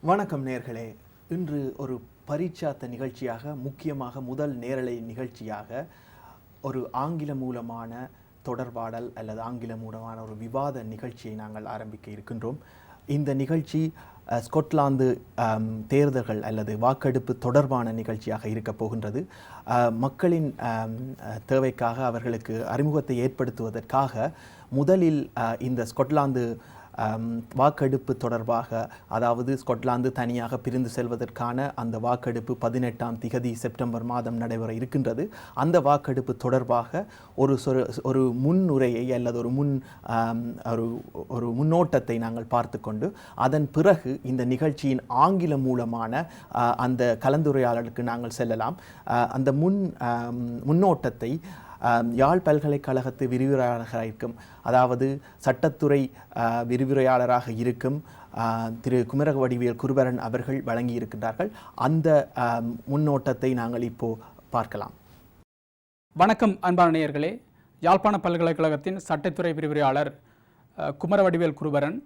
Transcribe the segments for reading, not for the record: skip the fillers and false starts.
வணக்கம் நேர்களே. இன்று ஒரு பரீட்சாத்த நிகழ்ச்சியாக, முக்கியமாக முதல் நேரலை நிகழ்ச்சியாக ஒரு ஆங்கில மூலமான தொடர்பாடல் அல்லது ஆங்கில மூலமான ஒரு விவாத நிகழ்ச்சியை நாங்கள் ஆரம்பிக்க இருக்கின்றோம். இந்த நிகழ்ச்சி ஸ்கொட்லாந்து தேர்தல்கள் அல்லது வாக்கெடுப்பு தொடர்பான நிகழ்ச்சியாக இருக்கப் போகின்றது. மக்களின் தேவைக்காக அவர்களுக்கு அறிமுகத்தை ஏற்படுத்துவதற்காக முதலில் இந்த ஸ்கொட்லாந்து வாக்கெடுப்பு தொடர்பாக, அதாவது ஸ்கொட்லாந்து தனியாக பிரிந்து செல்வதற்கான அந்த வாக்கெடுப்பு 18ஆம் திகதி செப்டம்பர் மாதம் நடைபெற இருக்கின்றது. அந்த வாக்கெடுப்பு தொடர்பாக ஒரு முன்னுரையை அல்லது ஒரு முன்னோட்டத்தை நாங்கள் பார்த்து கொண்டு அதன் பிறகு இந்த நிகழ்ச்சியின் ஆங்கில மூலமான அந்த கலந்துரையாடலுக்கு நாங்கள் செல்லலாம். அந்த முன்னோட்டத்தை யாழ் பல்கலைக்கழகத்து விரிவுரையாளராக இருக்கும், அதாவது சட்டத்துறை விரிவுரையாளராக இருக்கும் திரு குமரவடிவேல் குருபரன் அவர்கள் வழங்கியிருக்கின்றார்கள். அந்த முன்னோட்டத்தை நாங்கள் இப்போ பார்க்கலாம். வணக்கம் அன்பான நேயர்களே. யாழ்ப்பாண பல்கலைக்கழகத்தின் சட்டத்துறை விரிவுரையாளர் குமரவடிவேல் குருபரன்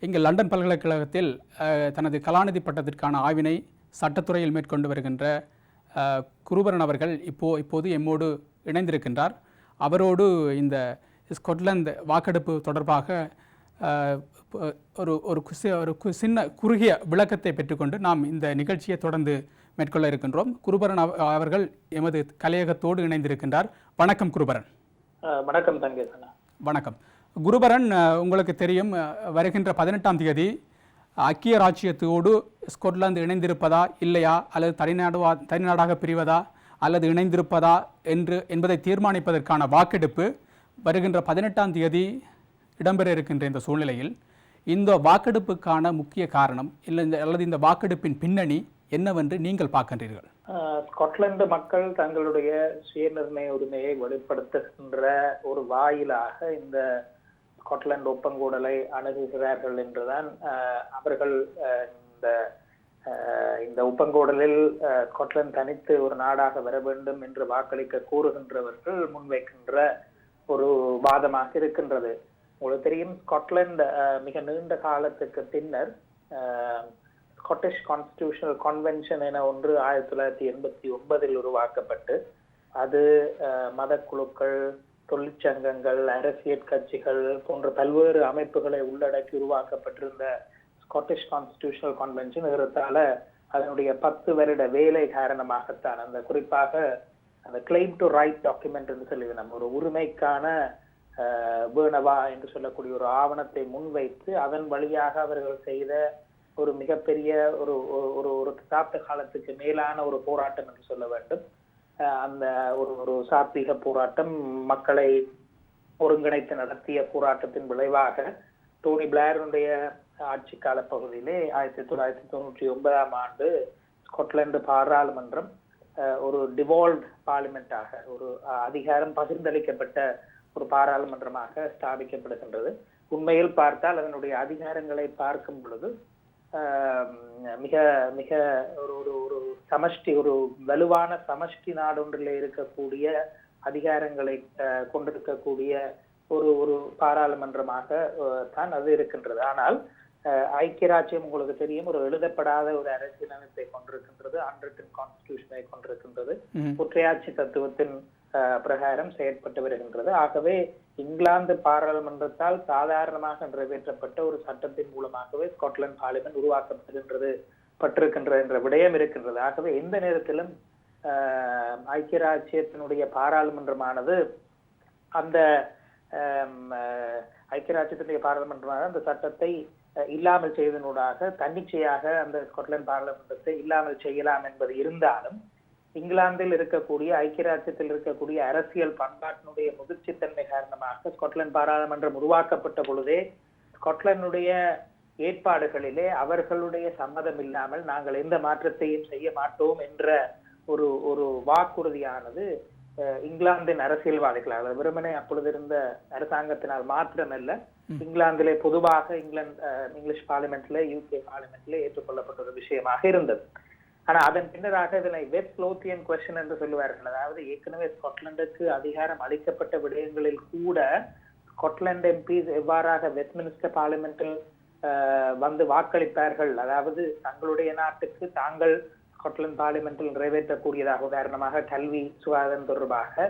இங்கு லண்டன் பல்கலைக்கழகத்தில் தனது கலாநிதி பட்டத்திற்கான ஆய்வினை சட்டத்துறையில் மேற்கொண்டு வருகின்ற குருபரன் அவர்கள் இப்போது எம்மோடு இணைந்திருக்கின்றார். அவரோடு இந்த ஸ்கொட்லாந்து வாக்கெடுப்பு தொடர்பாக ஒரு சின்ன குறுகிய விளக்கத்தை பெற்றுக்கொண்டு நாம் இந்த நிகழ்ச்சியை தொடர்ந்து மேற்கொள்ள இருக்கின்றோம். குருபரன் அவர்கள் எமது கலையகத்தோடு இணைந்திருக்கின்றார். வணக்கம் குருபரன். வணக்கம் தங்கேசனா. வணக்கம் குருபரன். உங்களுக்கு தெரியும், வருகின்ற 18ஆம் தேதி ஐக்கிய ராச்சியத்தோடு ஸ்கொட்லாந்து இணைந்திருப்பதா இல்லையா, அல்லது தனிநாடாக பிரிவதா அல்லது இணைந்திருப்பதா என்பதை தீர்மானிப்பதற்கான வாக்கெடுப்பு வருகின்ற 18ஆம் தேதி இடம்பெற இருக்கின்ற இந்த சூழ்நிலையில் இந்த வாக்கெடுப்புக்கான முக்கிய காரணம் அல்லது இந்த வாக்கெடுப்பின் பின்னணி என்னவென்று நீங்கள் பார்க்கின்றீர்கள்? ஸ்காட்லாந்து மக்கள் தங்களுடைய சுயநிர்ணய உரிமையை வெளிப்படுத்துகின்ற ஒரு வாயிலாக இந்த ஸ்காட்லாந்து ஒப்பங்கூடலை அணுகுகிறார்கள் என்றுதான் அவர்கள் இந்த ஒப்பங்கூடலில் ஸ்காட்லாந்து தனித்து ஒரு நாடாக வர வேண்டும் என்று வாக்களிக்க கூறுகின்றவர்கள் முன்வைக்கின்ற ஒரு வாதமாக இருக்கின்றது. உங்களுக்கு தெரியும், ஸ்காட்லாந்து மிக நீண்ட காலத்துக்கு பின்னர் ஸ்காட்டிஷ் கான்ஸ்டிடியூஷனல் கன்வென்ஷன் என ஒன்று 1989 உருவாக்கப்பட்டு, அது மத குழுக்கள், தொழிற்சங்கங்கள், அரசியல் கட்சிகள் போன்ற பல்வேறு அமைப்புகளை உள்ளடக்கி உருவாக்கப்பட்டிருந்த ஸ்காட்டிஷ் கான்ஸ்டிடியூஷனல் கன்வென்ஷன் ஏறத்தாழ அதனுடைய 10 வருட வேலை காரணமாகத்தான் அந்த குறிப்பாக அந்த கிளைம் டு ரைட் டாக்குமெண்ட் என்று சொல்லி நம்ம ஒரு உரிமைக்கான வேணவா என்று சொல்லக்கூடிய ஒரு ஆவணத்தை முன்வைத்து அதன் வழியாக அவர்கள் செய்த ஒரு மிகப்பெரிய ஒரு தசாப்த காலத்துக்கு மேலான ஒரு போராட்டம் என்று சொல்ல வேண்டும். அந்த ஒரு சாத்வீக போராட்டம், மக்களை ஒருங்கிணைத்து நடத்திய போராட்டத்தின் விளைவாக டோனி பிளேருடைய ஆட்சி கால பகுதியிலே 1999ஆம் ஆண்டு ஸ்காட்லாந்து பாராளுமன்றம் ஒரு டிவால்வ்ட் பார்லிமெண்டாக, ஒரு அதிகாரம் பகிர்ந்தளிக்கப்பட்ட ஒரு பாராளுமன்றமாக ஸ்தாபிக்கப்படுகின்றது. உண்மையில் பார்த்தால் அதனுடைய அதிகாரங்களை பார்க்கும் பொழுது மிக மிக ஒரு சமஷ்டி, ஒரு வலுவான சமஷ்டி நாடொன்றில் இருக்கக்கூடிய அதிகாரங்களை கொண்டிருக்கக்கூடிய ஒரு பாராளுமன்றமாக தான் அது இருக்கின்றது. ஆனால் ஐக்கிய ராச்சியம் உங்களுக்கு தெரியும், ஒரு எழுதப்படாத ஒரு அரசியலமைப்பை கொண்டிருக்கின்றது, அன்ரிட்டன் கான்ஸ்டிடியூஷனை கொண்டிருக்கின்றது, ஒற்றையாட்சி தத்துவத்தின் பிரகாரம் செயற்பட்டு வருகின்றது. ஆகவே இங்கிலாந்து பாராளுமன்றத்தால் சாதாரணமாக நிறைவேற்றப்பட்ட ஒரு சட்டத்தின் மூலமாகவே ஸ்காட்லாந்து பார்லிமெண்ட் உருவாக்கப்படுகின்றது என்ற விடயம் இருக்கின்றது. ஆகவே எந்த நேரத்திலும் ஐக்கிய ராச்சியத்தினுடைய பாராளுமன்றமானது அந்த ஐக்கிய ராச்சியத்தினுடைய பாராளுமன்றமான அந்த சட்டத்தை இல்லாமல் செய்வதனூடாக தன்னிச்சையாக அந்த ஸ்காட்லாந்து பாராளுமன்றத்தை இல்லாமல் செய்யலாம் என்பது இருந்தாலும், இங்கிலாந்தில் இருக்கக்கூடிய ஐக்கிய ராச்சியத்தில் இருக்கக்கூடிய அரசியல் பண்பாட்டினுடைய முதிர்ச்சித்தன்மை காரணமாக ஸ்காட்லாந்து பாராளுமன்றம் உருவாக்கப்பட்ட பொழுதே ஸ்காட்லாந்துடைய ஏற்பாடுகளிலே அவர்களுடைய சம்மதம் இல்லாமல் நாங்கள் எந்த மாற்றத்தையும் செய்ய மாட்டோம் என்ற ஒரு வாக்குறுதியானது இங்கிலாந்தின் அரசியல்வாதிகளால், வெறுமனே அப்பொழுது இருந்த அரசாங்கத்தினால் மாத்திரமல்ல, இங்கிலாந்திலே பொதுவாக இங்கிலீஷ் பார்லிமெண்ட்ல, யூகே பார்லிமெண்ட்ல ஏற்றுக்கொள்ளப்பட்ட ஒரு விஷயமாக இருந்தது. ஆனா அதன் பின்னராக இதனை வெப் லோத்தியன் கொஸ்டின் என்று சொல்லுவார்கள். அதாவது ஏற்கனவே ஸ்காட்லாந்துக்கு அதிகாரம் அளிக்கப்பட்ட விடயங்களில் கூட ஸ்காட்லாந்து எம்பிஸ் எவ்வாறாக வெஸ்ட்மினிஸ்டர் பார்லிமெண்டில் வந்து வாக்களிப்பார்கள். அதாவது தங்களுடைய நாட்டுக்கு தாங்கள் ஸ்காட்லாந்து பார்லிமெண்டில் நிறைவேற்றக்கூடியதாக, உதாரணமாக கல்வி சுகாதாரம் தொடர்பாக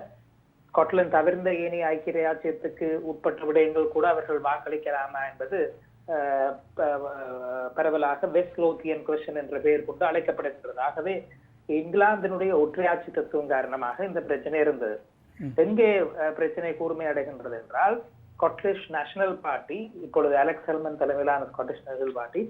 ஸ்காட்லாந்து தவிர்ந்த ஏனைய ஐக்கிய ராச்சியத்துக்கு உட்பட்ட விடயங்கள் கூட அவர்கள் வாக்களிக்கலாமா என்பது பரவலாக வெஸ்ட் லோத்தியன் கொஸ்டின் என்ற பெயர் கொண்டு அழைக்கப்படுகின்றது. ஆகவே இங்கிலாந்தினுடைய ஒற்றையாட்சி தத்துவம் காரணமாக இந்த பிரச்சனை இருந்தது. எங்கே பிரச்சனை கூர்மை அடைகின்றது என்றால், ஸ்காட்டிஷ் நேஷனல் பார்ட்டி, இப்பொழுது அலெக்ஸ் ஹெல்மன் தலைமையிலான ஸ்காட்டிஷ் நேஷனல் பார்ட்டி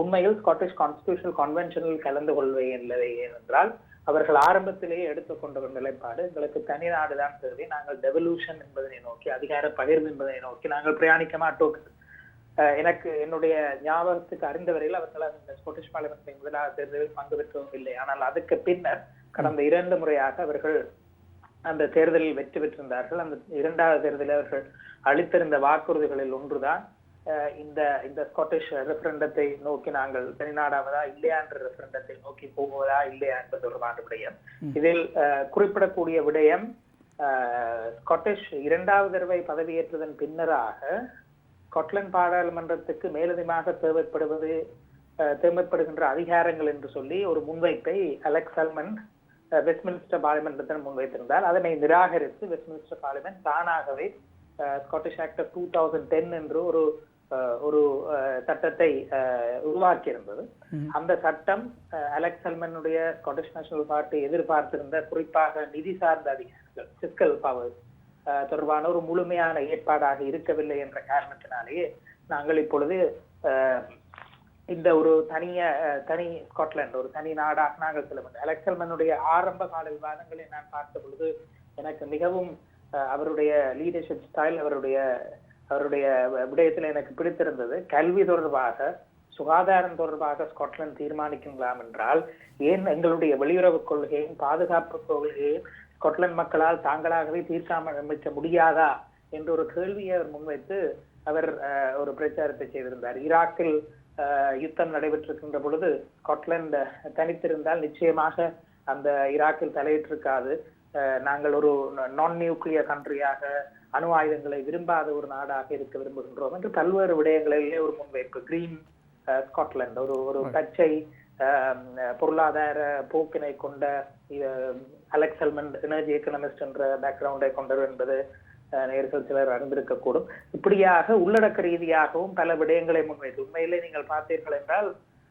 உண்மையில் ஸ்காட்டிஷ் கான்ஸ்டிடியூஷனல் கன்வென்ஷனில் கலந்து கொள்வதில்லை. ஏனென்றால் அவர்கள் ஆரம்பத்திலேயே எடுத்துக்கொண்ட ஒரு நிலைப்பாடு, எங்களுக்கு தனி நாடுதான் தேவை, நாங்கள் டெவல்யூஷன் என்பதனை நோக்கி, அதிகார பகிர்வு என்பதனை நோக்கி நாங்கள் பிரயாணிக்க மாட்டோம். எனக்கு என்னுடைய ஞாபகத்துக்கு அறிந்த வரையில் அவர்கள் அந்த ஸ்காட்டிஷ் பார்லிமெண்ட் முதலாவது தேர்தலில் பங்கு பெற்றவும் இல்லை. ஆனால் அதுக்கு பின்னர் கடந்த 2 முறையாக அவர்கள் அந்த தேர்தலில் வெற்றி பெற்றிருந்தார்கள். அந்த 2வது தேர்தலில் அவர்கள் அளித்திருந்த வாக்குறுதிகளில் ஒன்றுதான் இந்த ஸ்காட்டிஷ் ரெஃபரண்டத்தை நோக்கி நாங்கள் தனிநாடாவதா இல்லையா என்ற ரெஃபரண்டத்தை நோக்கி போகுவதா இல்லையா என்பது ஒரு விடயம். இதில் குறிப்பிடக்கூடிய விடயம், ஸ்காட்டிஷ் 2வது தடவை பதவியேற்றதன் பின்னராக ஸ்காட்லாந்து பாராளுமன்றத்துக்கு மேலதிகமாக தேவைப்படுகின்ற அதிகாரங்கள் என்று சொல்லி ஒரு முன்வைப்பை அலெக்ஸ் ஹெல்மன் வெஸ்ட்மின்ஸ்டர் பார்லிமெண்டத்தில் முன்வைத்திருந்தார். அதனை நிராகரித்து வெஸ்ட்மின்ஸ்டர் பார்லிமெண்ட் தானாகவே ஸ்காட்டிஷ் ஆக்ட் ஆஃப் 2010 என்று ஒரு சட்டத்தை உருவாக்கி இருந்தது. அந்த சட்டம் அலெக்ஸ் ஹெல்மனுடைய ஸ்காட்டிஷ் நேஷனல் பார்ட்டி எதிர்பார்த்திருந்த குறிப்பாக நிதி சார்ந்த அதிகாரங்கள், பிஸ்கல் பவர்ஸ் தொடர்பான ஒரு முழுமையான ஏற்பாடாக இருக்கவில்லை என்ற காரணத்தினாலேயே நாங்கள் இப்பொழுது இந்த ஒரு தனி ஸ்காட்லாந்து ஒரு தனி நாடாக நாங்கள் செல்ல வேண்டும். அலெக்ஸ் ஹெல்மனுடைய ஆரம்ப கால விவாதங்களை நான் பார்த்த பொழுது எனக்கு மிகவும் அவருடைய லீடர்ஷிப் ஸ்டைல், அவருடைய விடயத்தில் எனக்கு பிடித்திருந்தது. கல்வி தொடர்பாக, சுகாதாரம் தொடர்பாக ஸ்காட்லாந்து தீர்மானிக்கலாம் என்றால் ஏன் எங்களுடைய வெளியுறவு கொள்கையும் பாதுகாப்பு கொள்கையும் ஸ்காட்லாந்து மக்களால் தாங்களாகவே தீர்க்காம முடியாதா என்ற ஒரு கேள்வியை அவர் முன்வைத்து அவர் ஒரு பிரச்சாரத்தை செய்திருந்தார். ஈராக்கில் யுத்தம் நடைபெற்றிருக்கின்ற பொழுது ஸ்காட்லாந்து தனித்திருந்தால் நிச்சயமாக அந்த ஈராக்கில் தலையிட்டிருக்காது, நாங்கள் ஒரு நான் நியூக்ளியர் கண்ட்ரியாக, அணு ஆயுதங்களை விரும்பாத ஒரு நாடாக இருக்க விரும்புகின்றோம் என்று பல்வேறு விடயங்களிலே ஒரு முன்வைப்பு. கிரீன் ஸ்காட்லாந்து, ஒரு பச்சை பொருளாதார போக்கினை கொண்ட அலெக்ஸ் ஹெல்மன் எனர்ஜி எக்கனாமிஸ்ட் என்ற பேக்ரவுண்டை கொண்டவர் என்பது நேர்கள் சிலர் அறிந்திருக்கக்கூடும். இப்படியாக உள்ளடக்க ரீதியாகவும் பல விடயங்களை முன்வைத்து, உண்மையிலே நீங்கள் பார்த்தீர்கள் என்றால்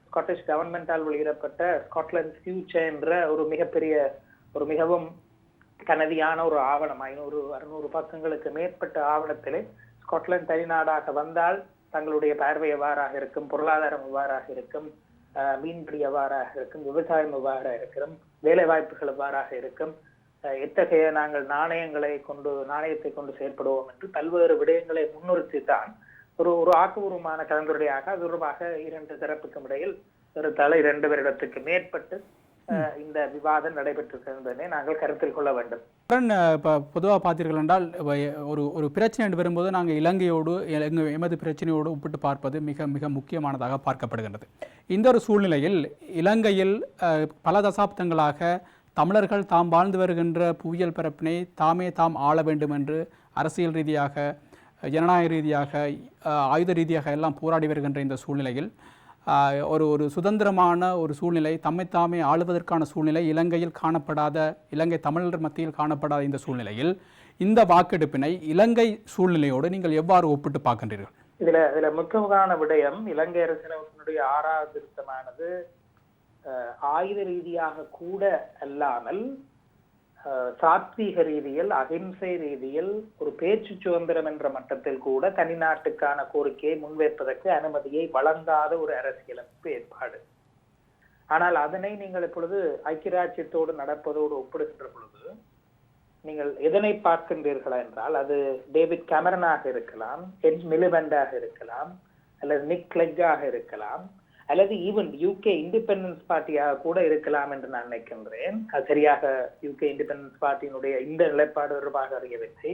ஸ்காட்டிஷ் கவர்மெண்டால் வெளியிடப்பட்ட ஸ்காட்லாந்து ஃபியூச்சர் என்ற ஒரு மிகவும் கனதியான ஒரு ஆவணம், 500-600 பக்கங்களுக்கு மேற்பட்ட ஆவணத்திலே ஸ்காட்லாந்து தனிநாடாக வந்தால் தங்களுடைய பார்வை எவ்வாறாக இருக்கும், பொருளாதாரம் எவ்வாறாக இருக்கும், மீன்பிடி எவ்வாறாக இருக்கும், விவசாயம் எவ்வாறாக இருக்கும், வேலை வாய்ப்புகள் எவ்வாறாக இருக்கும், எத்தகைய நாங்கள் நாணயத்தை கொண்டு செயல்படுவோம் என்று பல்வேறு விடயங்களை முன்னிறுத்தி தான் ஒரு ஆக்கப்பூர்வமான கலந்துரையாக அது தொடர்பாக 2 தரப்புக்கும் இடையில் ஒரு 2 வருடத்துக்கு மேற்பட்டு இந்த விவாதம் நடைபெற்றிருக்கின்றதை நாங்கள் கருத்தில் கொள்ள வேண்டும். இப்போ பொதுவாக பார்த்தீர்கள் என்றால் ஒரு பிரச்சனை என்று வரும்போது நாங்கள் இலங்கையோடு எமது பிரச்சனையோடு ஒப்பிட்டு பார்ப்பது மிக மிக முக்கியமானதாக பார்க்கப்படுகின்றது. இந்த ஒரு சூழ்நிலையில் இலங்கையில் பல தசாப்தங்களாக தமிழர்கள் தாம் வாழ்ந்து வருகின்ற புவியியல் பரப்பினை தாம் ஆள வேண்டும் என்று அரசியல் ரீதியாக, ஜனநாயக ரீதியாக, ஆயுத ரீதியாக எல்லாம் போராடி வருகின்ற இந்த சூழ்நிலையில் ஒரு சுதந்திரமான ஒரு சூழ்நிலை, தம்மைத்தாமே ஆளுவதற்கான சூழ்நிலை இலங்கை தமிழர் மத்தியில் காணப்படாத இந்த சூழ்நிலையில் இந்த வாக்கெடுப்பினை இலங்கை சூழ்நிலையோடு நீங்கள் எவ்வாறு ஒப்பிட்டு பார்க்கின்றீர்கள்? இதுல முக்கியமான விடயம், இலங்கை அரசியலமைப்பினுடைய 6வது திருத்தமானது ஆயுத ரீதியாக கூட அல்லாமல் சாத்வீக ரீதியில், அகிம்சை ரீதியில், ஒரு பேச்சு சுதந்திரம் என்ற மட்டத்தில் கூட தனிநாட்டுக்கான கோரிக்கையை முன்வைப்பதற்கு அனுமதியை வழங்காத ஒரு அரசியலமைப்பு ஏற்பாடு. ஆனால் அதனை நீங்கள் இப்பொழுது ஐக்கிய ராச்சியத்தோடு நடப்பதோடு ஒப்பிடுகின்ற பொழுது நீங்கள் எதனை பார்க்கின்றீர்களா என்றால், அது டேவிட் கேமரனாக இருக்கலாம், எட் மிலிபண்டாக இருக்கலாம், அல்லது நிக் கிளெக்காக இருக்கலாம், அல்லது ஈவன் யூகே இண்டிபெண்டன்ஸ் பார்ட்டியாக கூட இருக்கலாம் என்று நான் நினைக்கின்றேன். அது சரியாக யூகே இண்டிபெண்டன்ஸ் பார்ட்டியினுடைய இந்த நிலைப்பாடு தொடர்பாக அறியவில்லை.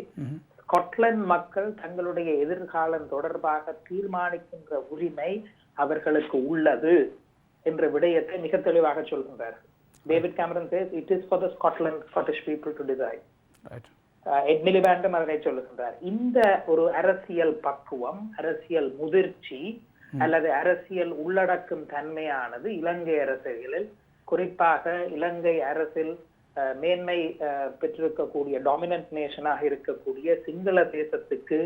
ஸ்காட்லாந்து மக்கள் தங்களுடைய எதிர்காலம் தொடர்பாக தீர்மானிக்கின்ற உரிமை அவர்களுக்கு உள்ளது என்ற விடயத்தை மிக தெளிவாக சொல்கின்றார்கள். David Cameron says it is for the Scottish people to decide. எட் மிலிபண்டும் அதனை சொல்லுகின்றார். இந்த ஒரு அரசியல் பக்குவம், அரசியல் முதிர்ச்சி அல்லது அரசியல் உள்ளடக்கும் தன்மையானது இலங்கை அரசியலில், குறிப்பாக இலங்கை அரசில் மேன்மை பெற்றிருக்கக்கூடிய டாமினன்ட் நேஷனாக இருக்கக்கூடிய சிங்கள தேசத்துக்கு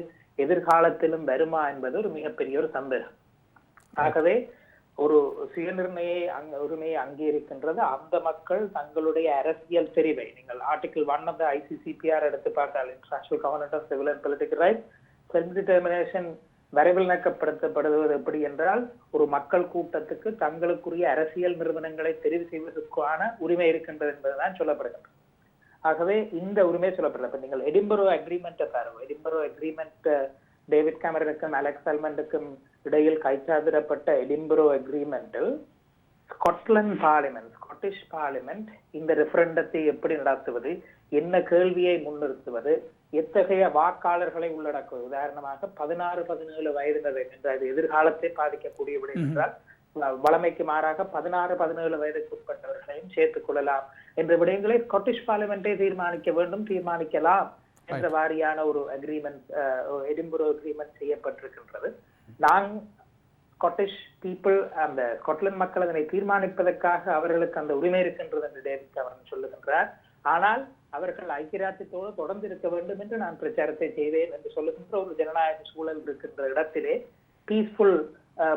எதிர்காலத்திலும் வருமா என்பது ஒரு மிகப்பெரிய ஒரு சந்தேகம். ஆகவே ஒரு சுயநிர்ணய உரிமையை அங்கீகரிக்கின்றது அந்த மக்கள் தங்களுடைய அரசியல் தெரிவை, நீங்கள் ஆர்டிகிள் 1 of the ICCPR எடுத்து பார்த்தால், international covenant of civil and political rights, self determination வரைவிலக்கப்படுத்தப்படுவது எப்படி என்றால், ஒரு மக்கள் கூட்டத்துக்கு தங்களுக்குரிய அரசியல் நிறுவனங்களை தெரிவு செய்வதற்கான உரிமை இருக்கின்றது என்பதுதான் சொல்லப்படுகின்றது. ஆகவே இந்த உரிமை சொல்லப்படுறது. நீங்கள் எடின்பரோ அக்ரிமெண்ட்டை பாருங்க. எடின்பரோ அக்ரிமெண்ட் டேவிட் கேமரனுக்கும் அலெக்ஸ் சால்மண்டுக்கும் இடையில் கைச்சாதிடப்பட்ட எடின்பரோ அக்ரிமெண்டில் ஸ்காட்டிஷ் பார்லிமெண்ட் இந்த ரெஃபரண்டத்தை எப்படி நடத்துவது, என்ன கேள்வியை முன்னிறுத்துவது, எத்தகைய வாக்காளர்களை உள்ளடக்குவது, உதாரணமாக 16-17 வயதினர் என்ற அது எதிர்காலத்தை பாதிக்கக்கூடிய விடை என்றால் வளமைக்கு மாறாக 16-17 வயதுக்கு உட்பட்டவர்களையும் சேர்த்துக் கொள்ளலாம் என்ற விடயங்களை ஸ்காட்டிஷ் பார்லிமெண்டே தீர்மானிக்கலாம் என்ற வாரியான ஒரு அக்ரிமெண்ட், எடின்பரோ அக்ரிமெண்ட் செய்யப்பட்டிருக்கின்றது. ஸ்காட்டிஷ் பீப்புள், அந்த ஸ்காட்லாந்து மக்கள் அதனை தீர்மானிப்பதற்காக அவர்களுக்கு அந்த உரிமை இருக்கின்றது என்று டேவிட் கேமரன் சொல்லுகின்றார். ஆனால் அவர்கள் ஐக்கியராட்சியத்தோடு தொடர்ந்து இருக்க வேண்டும் என்று நான் பிரச்சாரத்தை செய்வேன் என்று சொல்லுகின்ற ஒரு ஜனநாயக சூழல் இருக்கின்ற இடத்திலே peaceful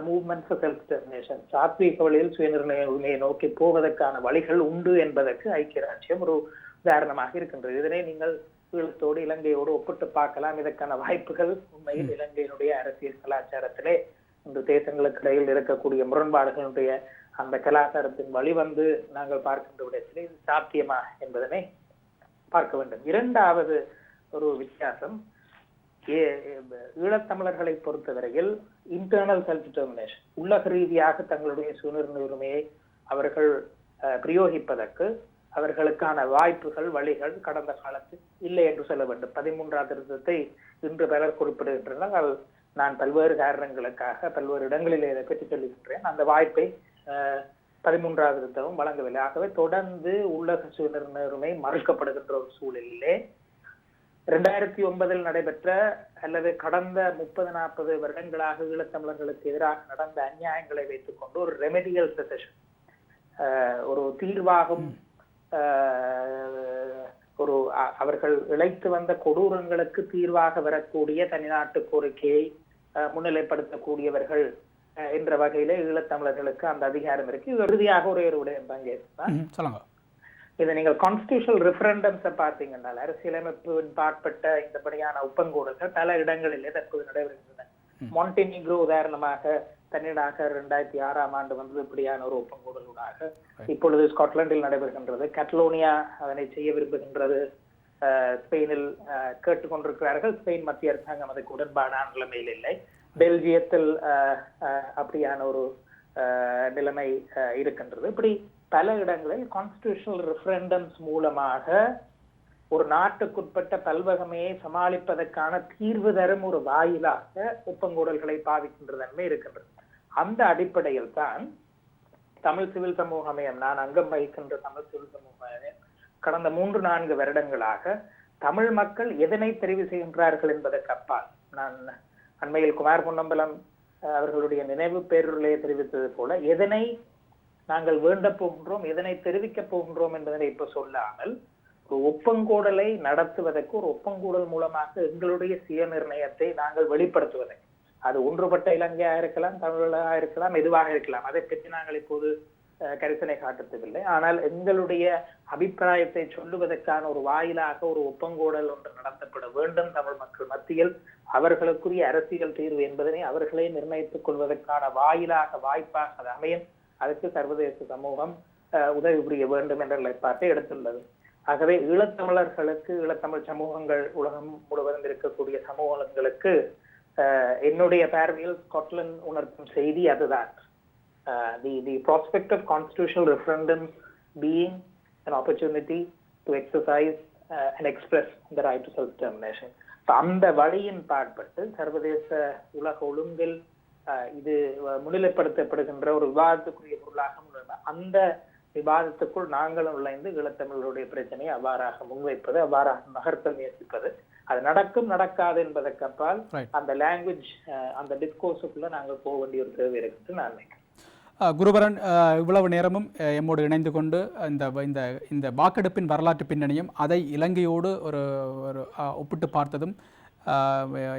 movement for self determination, சாத்வீக வழியில் சுயநிர்ணய உரிமையை நோக்கி போவதற்கான வழிகள் உண்டு என்பதற்கு ஐக்கியராட்சியம் ஒரு உதாரணமாக இருக்கின்றது. இதனை நீங்கள் ஈழத்தோடு இலங்கையோடு ஒப்பிட்டு பார்க்கலாம். இதற்கான வாய்ப்புகள் உண்மையில் இலங்கையினுடைய அரசியல் கலாச்சாரத்திலே இந்த தேசங்களுக்கு இடையில் இருக்கக்கூடிய முரண்பாடுகளுடைய அந்த கலாச்சாரத்தின் வழிவந்து நாங்கள் பார்க்கின்ற விடத்திலே இது சாத்தியமா என்பதனை பார்க்க வேண்டும். இரண்டாவது ஒரு வித்தியாசம், ஈழத்தமிழர்களை பொறுத்தவரையில் இன்டர்னல் செல்ஃப் டிட்டர்மினேஷன், உள்ளக ரீதியாக தங்களுடைய சுயநிர்ணய உரிமையை அவர்கள் பிரயோகிப்பதற்கு அவர்களுக்கான வாய்ப்புகள், வழிகள் கடந்த காலத்தில் இல்லை என்று சொல்ல வேண்டும். 13ஆம் திருத்தத்தை இன்று பலர் குறிப்பிடுகின்றனர். நான் பல்வேறு காரணங்களுக்காக பல்வேறு இடங்களில் இதை பற்றி சொல்லுகின்றேன். அந்த வாய்ப்பை 13ஆவது திருத்தமும் வழங்கவில்லை. ஆகவே தொடர்ந்து உள்ளக சுயநிர்ணய உரிமை மறுக்கப்படுகின்ற ஒரு சூழலிலே 2009 நடைபெற்ற அல்லது கடந்த 30-40 வருடங்களாக ஈழத்தமிழர்களுக்கு எதிராக நடந்த அநியாயங்களை வைத்துக் கொண்டு ஒரு ரெமெடியல் செஷன், ஒரு தீர்வாகும், ஒரு அவர்கள் இழைத்து வந்த கொடூரங்களுக்கு தீர்வாக வரக்கூடிய தனிநாட்டு கோரிக்கையை முன்னிலைப்படுத்தக்கூடியவர்கள் என்ற வகையில ஈழத்தமிழர்களுக்கு அந்த அதிகாரம் இருக்கு. இது இறுதியாக ஒரே ஒரு விடயம் தான் கேட்பேன். இதை நீங்கள் கான்ஸ்டிடியூஷனல் ரெஃபரண்டம்ஸை பார்த்தீங்கன்னா, அரசியலமைப்பின் பாற்பட்ட இந்தபடியான ஒப்பங்கூடல்கள் பல இடங்களிலே தற்போது நடைபெறுகின்றன. மாண்டினிக்ரோ உதாரணமாக தன்னிடாக 2006ஆம் ஆண்டு வந்து இப்படியான ஒரு ஒப்பங்கூடலூடாக இப்பொழுது ஸ்காட்லாந்தில் நடைபெறுகின்றது. கட்டலோனியா அதனை செய்ய விரும்புகின்றது. ஸ்பெயினில் கேட்டுக்கொண்டிருக்கிறார்கள். ஸ்பெயின் மத்திய அரசாங்கம் அதுக்கு உடன்பாடான நிலைமையில் இல்லை. பெல்ஜியத்தில் அப்படியான ஒரு நிலைமை இருக்கின்றது. இப்படி பல இடங்களில் கான்ஸ்டிடியூஷனல் ரெஃபரண்டம்ஸ் மூலமாக ஒரு நாட்டுக்குட்பட்ட பல்வகமையை சமாளிப்பதற்கான தீர்வு தரும் ஒரு வாயிலாக ஒப்பங்கூடல்களை பாவிக்கின்ற தன்மை இருக்கின்றது. அந்த அடிப்படையில் தான் தமிழ் சிவில் சமூகமயம், நான் அங்கம் வகிக்கின்ற தமிழ் சிவில் சமூகமயம் கடந்த 3-4 வருடங்களாக தமிழ் மக்கள் எதனை தெரிவு செய்கின்றார்கள் என்பதற்கு அப்பால், நான் அண்மையில் குமார் பொன்னம்பலம் அவர்களுடைய நினைவு பேருரையை தெரிவித்தது போல, எதனை நாங்கள் வேண்ட போகின்றோம், எதனை தெரிவிக்க போகின்றோம் என்பதனை இப்ப சொல்லாமல் ஒரு ஒப்பங்கூடலை நடத்துவதற்கு, ஒரு ஒப்பங்கூடல் மூலமாக எங்களுடைய சுய நிர்ணயத்தை நாங்கள் வெளிப்படுத்துவதை, அது ஒன்றுபட்ட இலங்கையா இருக்கலாம், தமிழாக இருக்கலாம், எதுவாக இருக்கலாம், அதை பற்றி நாங்கள் இப்போது கரிசனை காட்டுவதில்லை. ஆனால் எங்களுடைய அபிப்பிராயத்தை சொல்லுவதற்கான ஒரு வாயிலாக ஒரு ஒப்பங்கூடல் ஒன்று நடத்தப்பட வேண்டும் தமிழ் மக்கள் மத்தியில். அவர்களுக்குரிய அரசியல் தீர்வு என்பதனை அவர்களே நிர்ணயித்துக் கொள்வதற்கான வாயிலாக, வாய்ப்பாக அது அமையும். அதுக்கு சர்வதேச சமூகம் உதவி புரிய வேண்டும் என்ற நிலைப்பாட்டை எடுத்துள்ளது. ஆகவே ஈழத்தமிழர்களுக்கு, ஈழத்தமிழ் சமூகங்கள் உலகம் முழுவதும் இருக்கக்கூடிய சமூகங்களுக்கு என்னுடைய பார்வையில் ஸ்காட்லாந்து உணர்த்தும் செய்தி அதுதான். The prospect of constitutional referendum being an opportunity to exercise and express the right to self-determination. அந்த வழியின் பாற்பட்டு சர்வதேச உலக ஒழுங்கில் இது முன்னிலைப்படுத்தப்படுகின்ற ஒரு விவாதத்துக்குரிய பொருளாக அந்த விவாதத்துக்குள் நாங்களும் நுழைந்து ஈழத்தமிழருடைய பிரச்சனையை அவ்வாறாக முன்வைப்பது, அவ்வாறாக நகர்த்த முயற்சிப்பது. அது நடக்கும் நடக்காது என்பதற்கு அப்பால் அந்த லாங்குவேஜ், அந்த டிஸ்கோர்ஸுக்குள்ள நாங்கள் போக வேண்டிய ஒரு தேவை இருக்குன்னு நான் நினைக்கிறேன். குருபரன், இவ்வளவு நேரமும் எம்மோடு இணைந்து கொண்டு இந்த வாக்கெடுப்பின் வரலாற்று பின்னணியும் அதை இலங்கையோடு ஒரு ஒப்பிட்டு பார்த்ததும்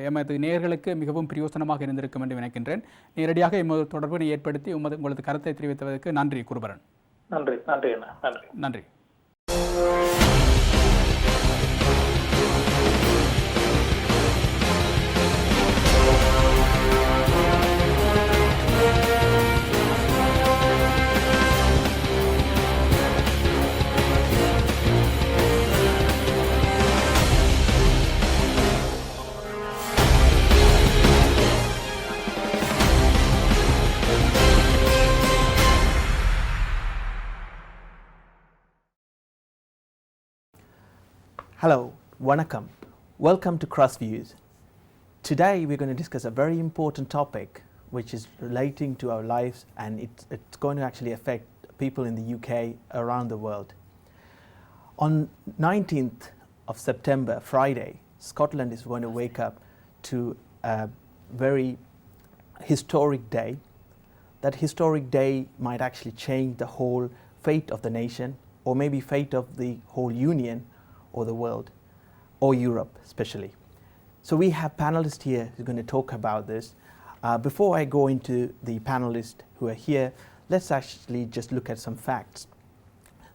எமது நேயர்களுக்கு மிகவும் பிரயோசனமாக இருந்திருக்கும் என்று நினைக்கின்றேன். நேரடியாக எமது தொடர்பினை ஏற்படுத்தி உங்களது கருத்தை தெரிவித்ததற்கு நன்றி குருபரன். நன்றி நன்றி நன்றி நன்றி. Hello, Vanakkam. Welcome to Crossviews. Today we're going to discuss a very important topic which is relating to our lives, and it's going to actually affect people in the UK around the world. On 19th of September, Friday, Scotland is going to wake up to a very historic day. That historic day might actually change the whole fate of the nation, or maybe fate of the whole union or the world, or Europe especially. So we have panelists here who are going to talk about this. Before I go into the panelists who are here, let's actually just look at some facts.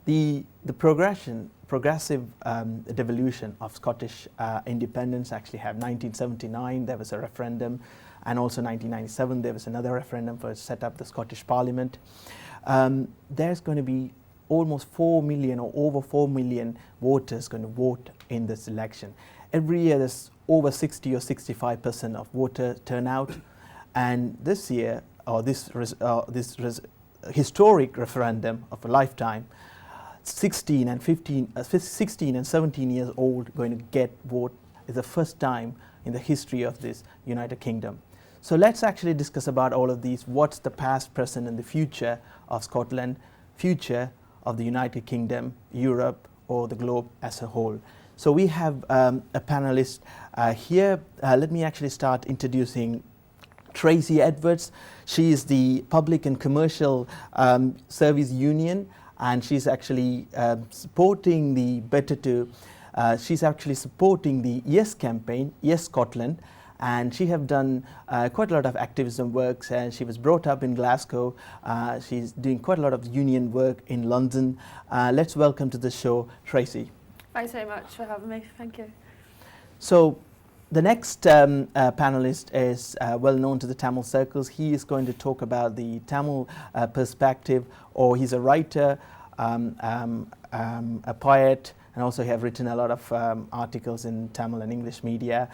The progressive devolution of Scottish independence actually have 1979, there was a referendum, and also 1997 there was another referendum for set up the Scottish Parliament. There's going to be almost 4 million or over 4 million voters going to vote in this election. Every year there's over 60 or 65% of voter turnout, and this year, or this historic referendum of a lifetime, 16 and 17 years old going to get vote is the first time in the history of this United Kingdom. So let's actually discuss about all of these. What's the past, present and the future of Scotland, future of the United Kingdom, Europe, or the globe as a whole. So we have a panelist here. Let me actually start introducing Tracy Edwards. She is the Public and Commercial Service Union, and she's actually supporting the she's actually supporting the Yes campaign, Yes Scotland. And she have done quite a lot of activism works, and she was brought up in Glasgow. She's doing quite a lot of union work in London. Let's welcome to the show, Tracy. Thanks very much for having me. Thank you. So the next panelist is well known to the Tamil circles. He is going to talk about the Tamil perspective, or he's a writer, a poet, and also have written a lot of articles in Tamil and English media.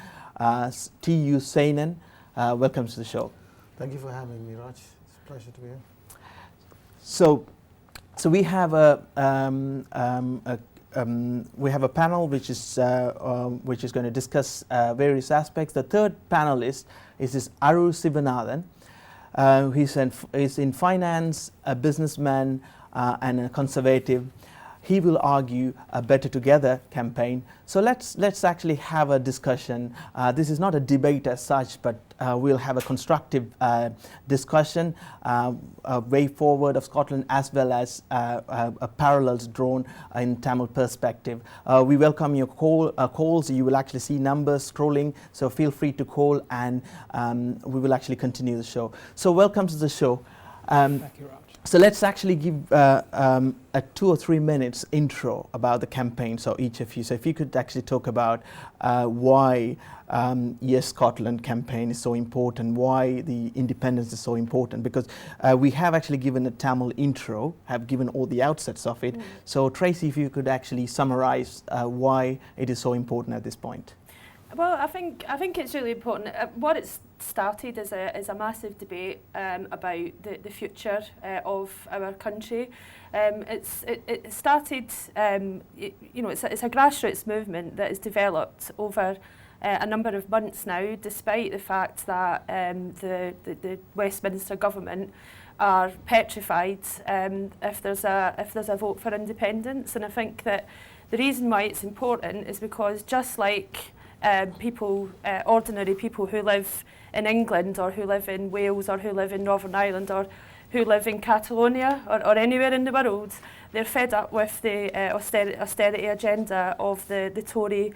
T.U. Sainan, welcome to the show. Thank you for having me, Raj. It's a pleasure to be here. So we have a panel which is going to discuss various aspects. The third panelist is Aru Sivanathan. He's in finance, a businessman, and a conservative. He will argue a Better Together campaign. So let's actually have a discussion. This is not a debate as such, but we'll have a constructive discussion, a way forward of Scotland, as well as parallels drawn in Tamil perspective. We welcome your calls. You will actually see numbers scrolling, so feel free to call, and we will actually continue the show. So welcome to the show. Thank you, Raj. So let's actually give a 2 or 3 minutes intro about the campaign, so each of you. So if you could actually talk about why Yes Scotland campaign is so important, why the independence is so important, because we have actually given a Tamil intro, have given all the outsets of it. So Tracy, if you could actually summarize why it is so important at this point. Well, I think it's really important. What it's started is a massive debate about the future of our country. It started, it's a grassroots movement that has developed over a number of months now, despite the fact that the Westminster government are petrified if there's a vote for independence. And I think that the reason why it's important is because just like ordinary people who live in England or who live in Wales or who live in Northern Ireland or who live in Catalonia or anywhere in the world, they're fed up with the austerity agenda of the Tory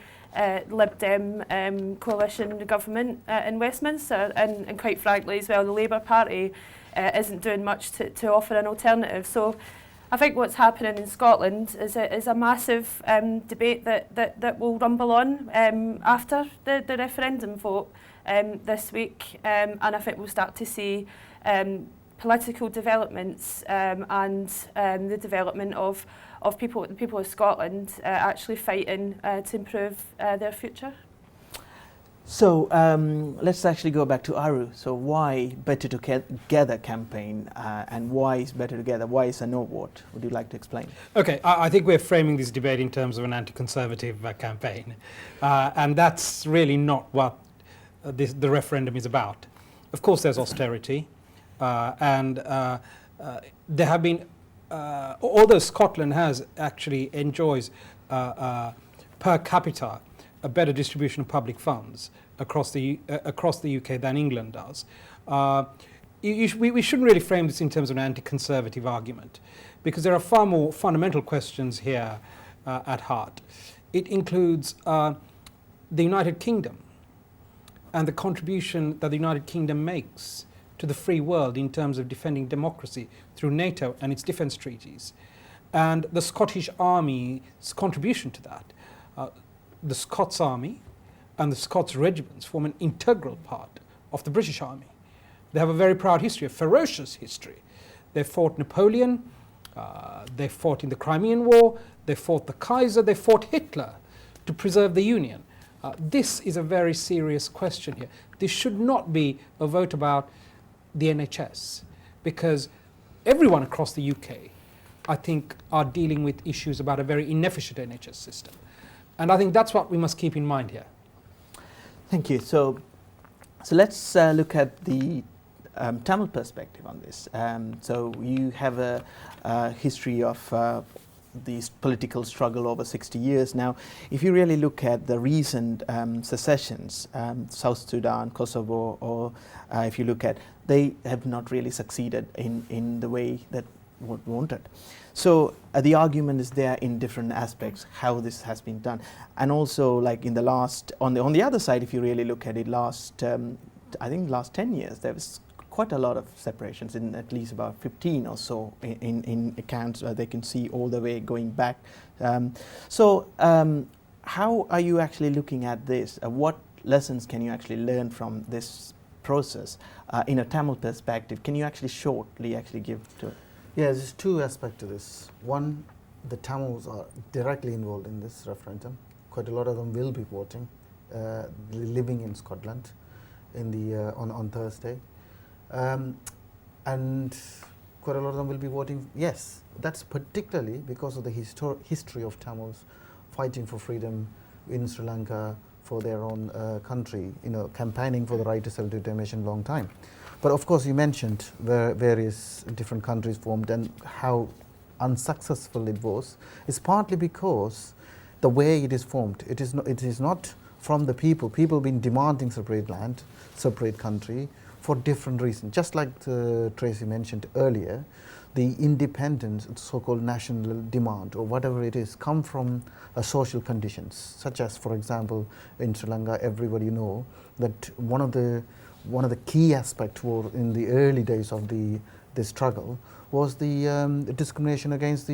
Lib Dem coalition government in Westminster, and quite frankly as well the Labour Party isn't doing much to offer an alternative. So I think what's happening in Scotland is a massive debate that will rumble on after the referendum vote this week, and I think we'll start to see political developments and the development of the people of Scotland actually fighting to improve their future. So let's actually go back to Aru. So why Better Together campaign and why is Better Together? Why is a no vote? Would you like to explain? Okay, I think we're framing this debate in terms of an anti-conservative campaign, and that's really not what the referendum is about. Of course there's austerity, and there have been, although Scotland enjoys per capita a better distribution of public funds across the UK than England does. We shouldn't really frame this in terms of an anti-conservative argument, because there are far more fundamental questions here at heart. It includes the United Kingdom and the contribution that the United Kingdom makes to the free world in terms of defending democracy through NATO and its defence treaties, and the Scottish Army's contribution to that. The Scots Army and the Scots regiments form an integral part of the British Army. They have a very proud history, a ferocious history. They fought Napoleon, they fought in the Crimean War, they fought the Kaiser, they fought Hitler to preserve the Union. This is a very serious question here. This should not be a vote about the NHS, because everyone across the UK, I think, are dealing with issues about a very inefficient NHS system. And I think that's what we must keep in mind here. Thank you. So let's look at the Tamil perspective on this. So you have a history of this political struggle over 60 years now. If you really look at the recent secessions, South Sudan, Kosovo, or if you look at, they have not really succeeded in the way that was wanted. So the argument is there in different aspects how this has been done, and also like in the last on the other side, if you really look at it, I think last 10 years there was quite a lot of separations, in at least about 15 or so in accounts where they can see all the way going back. How are you actually looking at this? What lessons can you actually learn from this process in a Tamil perspective? Can you actually shortly give to it? Yeah, there's two aspects to this. One, the Tamils are directly involved in this referendum. Quite a lot of them will be voting, living in Scotland on Thursday. And quite a lot of them will be voting yes. That's particularly because of the history of Tamils fighting for freedom in Sri Lanka, for their own country, campaigning for the right to self-determination long time. But of course, you mentioned various different countries formed and how unsuccessful it was. It's partly because the way it is formed. It is not from the people. People have been demanding separate land, separate country for different reasons. Just like Tracy mentioned earlier, the independence, so-called national demand or whatever it is, come from social conditions, such as, for example, in Sri Lanka, everybody know that one of the key aspects in the early days of the struggle was the discrimination against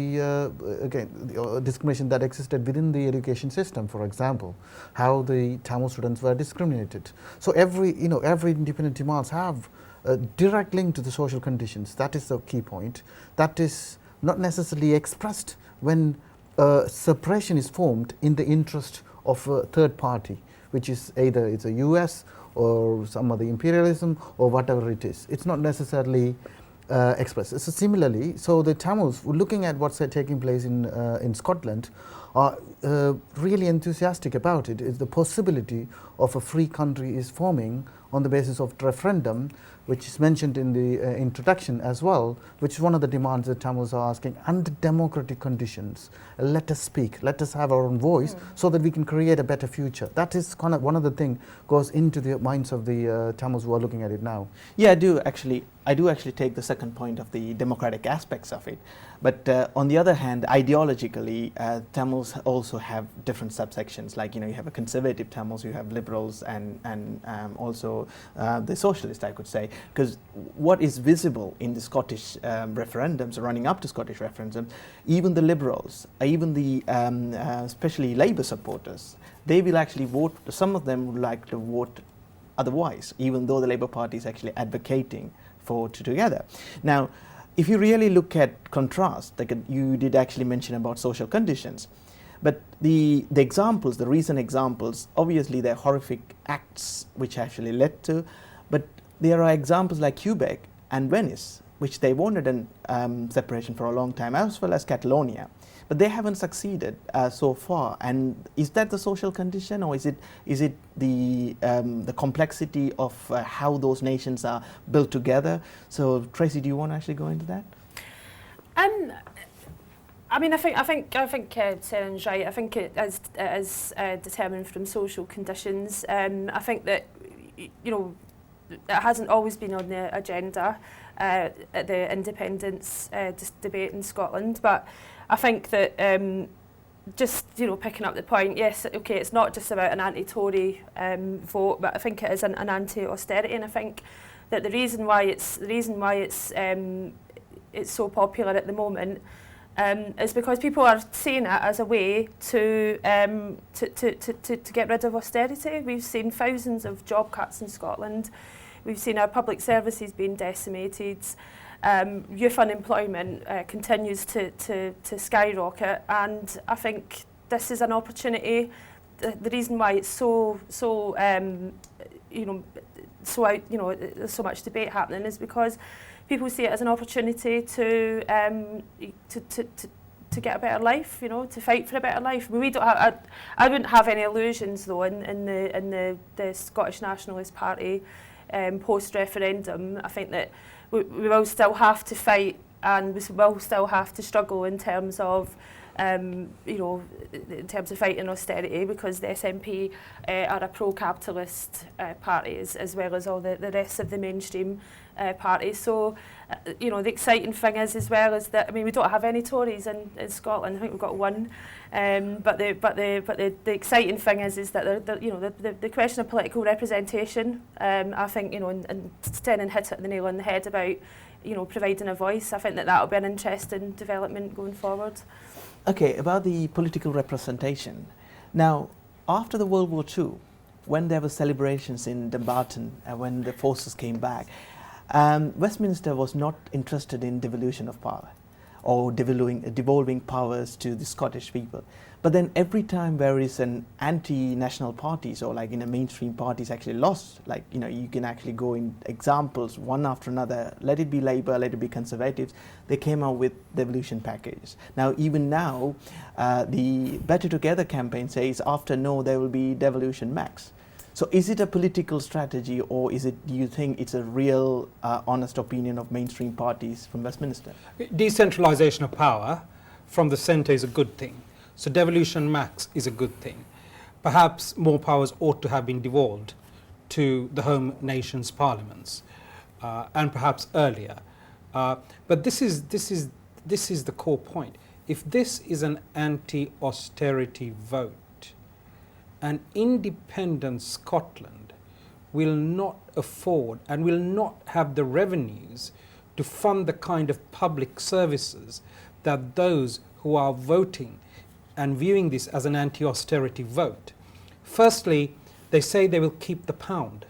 discrimination that existed within the education system. For example, how the Tamil students were discriminated. So every independent demands have a direct link to the social conditions. That is the key point. That is not necessarily expressed when separation is formed in the interest of a third party, which is either it's a US or some other imperialism or whatever it is. It's not necessarily expressed. So similarly, so the Tamils, looking at what's taking place in Scotland, are really enthusiastic about it. It's the possibility of a free country is forming on the basis of referendum, which is mentioned in the introduction as well, which is one of the demands that Tamils are asking, under democratic conditions. Let us speak, let us have our own voice so that we can create a better future. That is kind of one of the things goes into the minds of the Tamils who are looking at it now. Yeah, I do actually take the second point of the democratic aspects of it. But on the other hand, ideologically, Tamils also have different subsections. Like, you have a conservative Tamils, you have liberals, and also the socialist, I could say. Because what is visible in the Scottish referendums, running up to Scottish referendums, even the liberals, even the especially Labour supporters, they will actually vote. Some of them would like to vote otherwise, even though the Labour Party is actually advocating for together. Now, if you really look at contrast, like you did actually mention about social conditions, but the examples, the recent examples, obviously they're horrific acts which actually led to, but there are examples like Quebec and Venice, which they wanted separation for a long time, as well as Catalonia. But they haven't succeeded so far. And is that the social condition, or is it the complexity of how those nations are built together? So, Tracy, do you want to actually go into that? I mean, I think Seren's right. I think it is determined from social conditions. I think that it hasn't always been on the agenda at the independence debate in Scotland, but I think that just picking up the point, yes, okay, it's not just about an anti-Tory vote, but I think it is an anti-austerity, and I think that the reason why it's so popular at the moment is because people are seeing it as a way to get rid of austerity. We've seen thousands of job cuts in Scotland. We've seen our public services being decimated. Youth unemployment continues to skyrocket, and I think this is an opportunity. The reason why it's so there's so much debate happening is because people see it as an opportunity to get a better life, to fight for a better life. We don't have, I wouldn't have any illusions though in the Scottish Nationalist Party post-referendum. I think that we will still have to fight, and we will still have to struggle in terms of in terms of fighting austerity, because the SNP are a pro-capitalist party as well as all the rest of the mainstream parties. So, the exciting thing is, as well, is that, I mean, we don't have any Tories in Scotland. I think we've got one. But the exciting thing is that the question of political representation, I think, and Stenan hit it the nail on the head about providing a voice. I think that will be an interesting development going forward. Okay, about the political representation. Now, after the World War II, when there were celebrations in Dumbarton and when the forces came back, Westminster was not interested in devolution of power or devolving powers to the Scottish people. But then every time there is an anti-national parties, or like mainstream parties actually lost, like you can actually go in examples one after another, let it be Labour, let it be Conservatives, they came out with devolution packages. Now even now, the Better Together campaign says after no there will be devolution max. So is it a political strategy, or do you think it's a real honest opinion of mainstream parties from Westminster? Decentralisation of power from the centre is a good thing. So devolution max is a good thing. Perhaps more powers ought to have been devolved to the home nations' parliaments, and perhaps earlier. But this is the core point. If this is an anti-austerity vote, an independent Scotland will not afford and will not have the revenues to fund the kind of public services that those who are voting and viewing this as an anti-austerity vote. Firstly, they say they will keep the pound.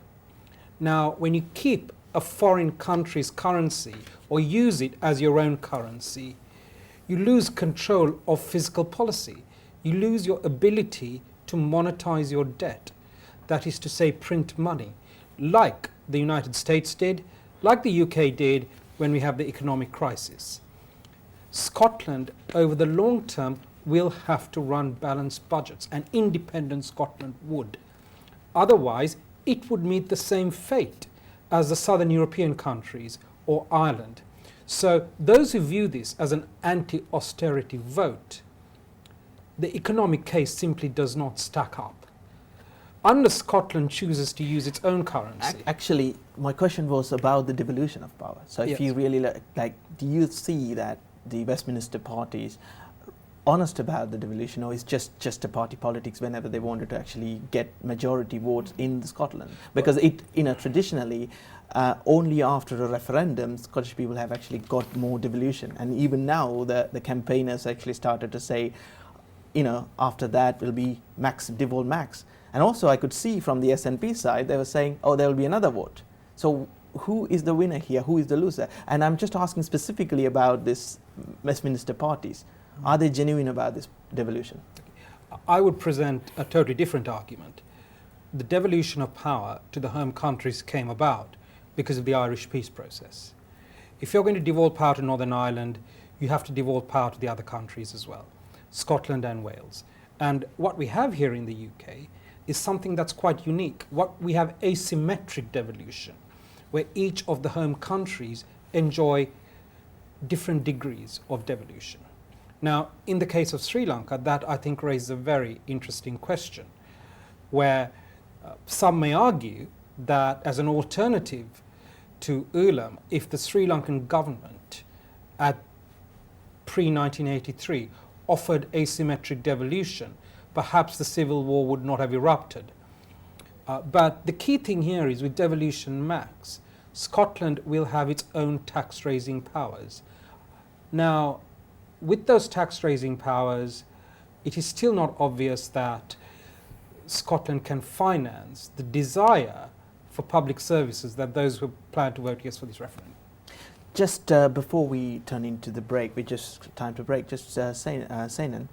Now, when you keep a foreign country's currency or use it as your own currency, you lose control of fiscal policy. You lose your ability to monetize your debt. That is to say, print money, like the United States did, like the UK did when we have the economic crisis. Scotland, over the long term, will have to run balanced budgets, and independent Scotland would. Otherwise, it would meet the same fate as the southern European countries or Ireland. So those who view this as an anti-austerity vote, the economic case simply does not stack up. Unless Scotland chooses to use its own currency. Actually, my question was about the devolution of power. So if Yes. you really like, do you see that the Westminster party is honest about the devolution, or is just a party politics whenever they wanted to actually get majority votes in Scotland? Because traditionally, only after a referendum, Scottish people have actually got more devolution, and even now the campaigners actually started to say, after that will be max devolve max. And also I could see from the SNP side, they were saying, oh, there will be another vote. So who is the winner here? Who is the loser? And I'm just asking specifically about this Westminster parties. Are they genuine about this devolution? I would present a totally different argument. The devolution of power to the home countries came about because of the Irish peace process. If you're going to devolve power to Northern Ireland, you have to devolve power to the other countries as well, Scotland and Wales. And what we have here in the UK is something that's quite unique. What we have asymmetric devolution, where each of the home countries enjoy different degrees of devolution. Now, in the case of Sri Lanka, that I think raises a very interesting question, where some may argue that as an alternative to ULAM, if the Sri Lankan government at pre-1983 offered asymmetric devolution, perhaps the civil war would not have erupted. But the key thing here is with devolution max, Scotland will have its own tax-raising powers. Now, with those tax-raising powers, it is still not obvious that Scotland can finance the desire for public services that those who plan to vote yes for this referendum. Just before we turn into the break, time to break, just Sainan,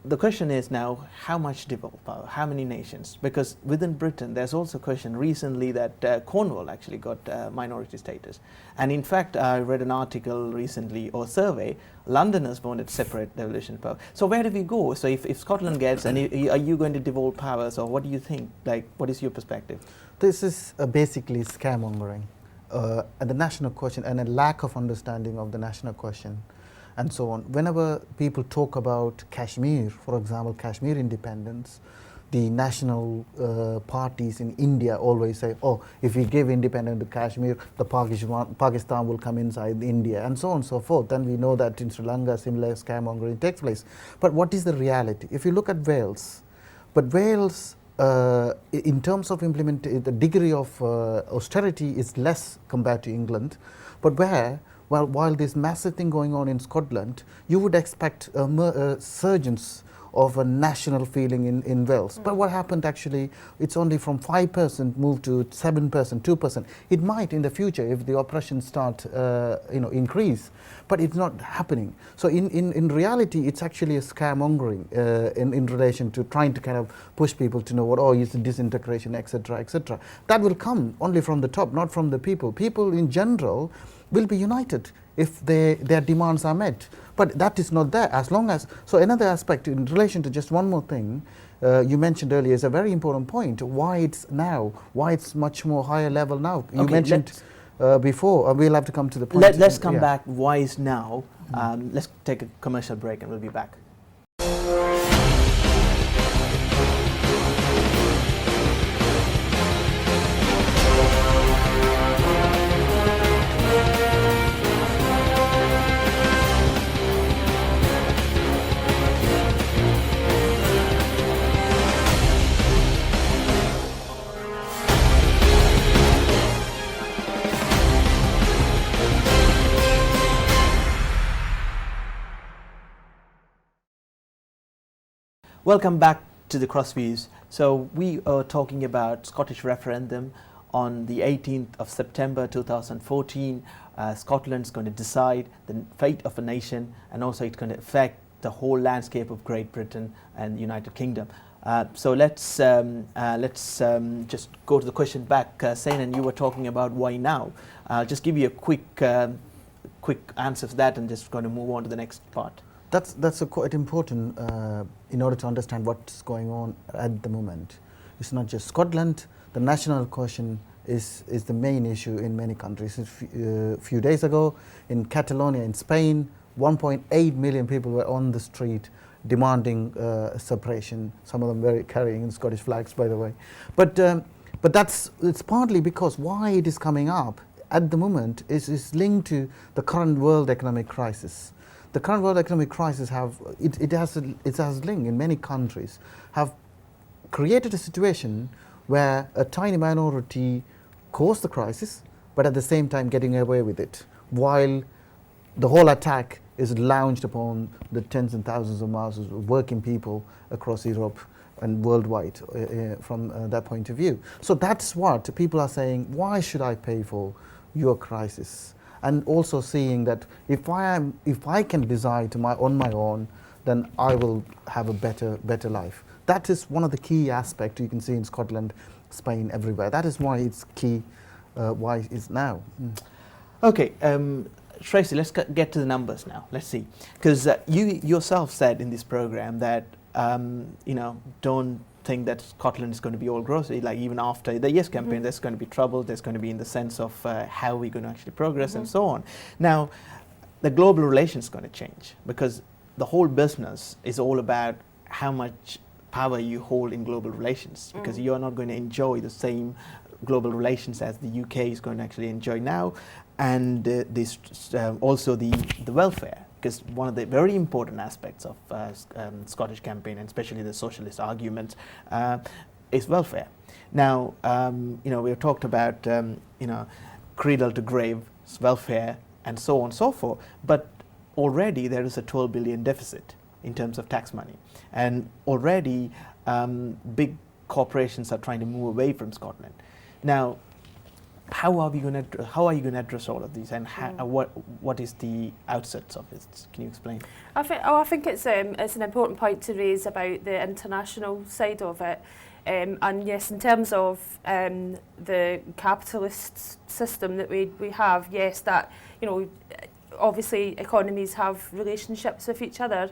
the question is now, how much devolved power, how many nations? Because within Britain, there's also a question recently that Cornwall actually got minority status. And in fact, I read an article recently, or survey, Londoners wanted separate devolution power. So where do we go? So if Scotland gets, and are you going to devolve powers, or what do you think? Like, what is your perspective? This is basically scaremongering and the national question, and a lack of understanding of the national question, and so on. Whenever people talk about Kashmir, for example, Kashmir independence, the national parties in India always say, oh, if we give independence to Kashmir, the Pakistan will come inside India, and so on and so forth. And we know that in Sri Lanka, similar scaremongering takes place. But what is the reality? If you look at Wales, in terms of the degree of austerity is less compared to England, but while there's massive thing going on in Scotland, you would expect a surgence of a national feeling in Wales. But what happened actually, it's only from 5% moved to 7%, 2%. It might in the future if the oppression start increase, but it's not happening. So in reality, it's actually a scaremongering in relation to trying to kind of push people to know what, oh, it's disintegration, etc., etc. That will come only from the top, not from the people. People in general will be united if their demands are met. But that is not there as long as, so another aspect in relation to just one more thing, you mentioned earlier is a very important point, why it's now, why it's much more higher level now. You mentioned before, we'll have to come to the point. Let's come back, why is now. Let's take a commercial break and we'll be back. Welcome back to the Crossviews. So we are talking about Scottish referendum on the 18th of September 2014. Scotland's going to decide the fate of a nation, and also it's going to affect the whole landscape of Great Britain and the United Kingdom. So let's just go to the question back. Sainan, you were talking about why now. Just give you a quick answer to that and just going to move on to the next part. That's quite important in order to understand what's going on at the moment. It's not just Scotland. The national question is the main issue in many countries. A few days ago in Catalonia in Spain, 1.8 million people were on the street demanding separation. Some of them carrying Scottish flags, by the way. But it's partly because why it is coming up at the moment is linked to the current world economic crisis. The current world economic crisis it has link in many countries, have created a situation where a tiny minority caused the crisis, but at the same time getting away with it, while the whole attack is launched upon the tens and thousands of masses of working people across Europe and worldwide from that point of view. So that's what people are saying, why should I pay for your crisis? And also seeing that if I can decide on my own, then I will have a better life. That is one of the key aspects you can see in Scotland, Spain, everywhere. That is why it's key, why it's now. Okay, Tracy, let's get to the numbers now. Let's see, because you yourself said in this program that don't think that Scotland is going to be all rosy. Like even after the Yes campaign, there's going to be trouble. There's going to be in the sense of how we're going to actually progress and so on. Now, the global relations is going to change because the whole business is all about how much power you hold in global relations, because you're not going to enjoy the same global relations as the UK is going to actually enjoy now, and also the welfare. Because one of the very important aspects of Scottish campaign, and especially the socialist arguments, is welfare. Now, we've talked about cradle to grave welfare and so on and so forth, but already there is a 12 billion deficit in terms of tax money, and already big corporations are trying to move away from Scotland. Now, how are you going to address all of these, and what is the outsets of it? Can you explain? I think it's an important point to raise about the international side of it. And yes, in terms of the capitalist system that we have, yes, that obviously economies have relationships with each other.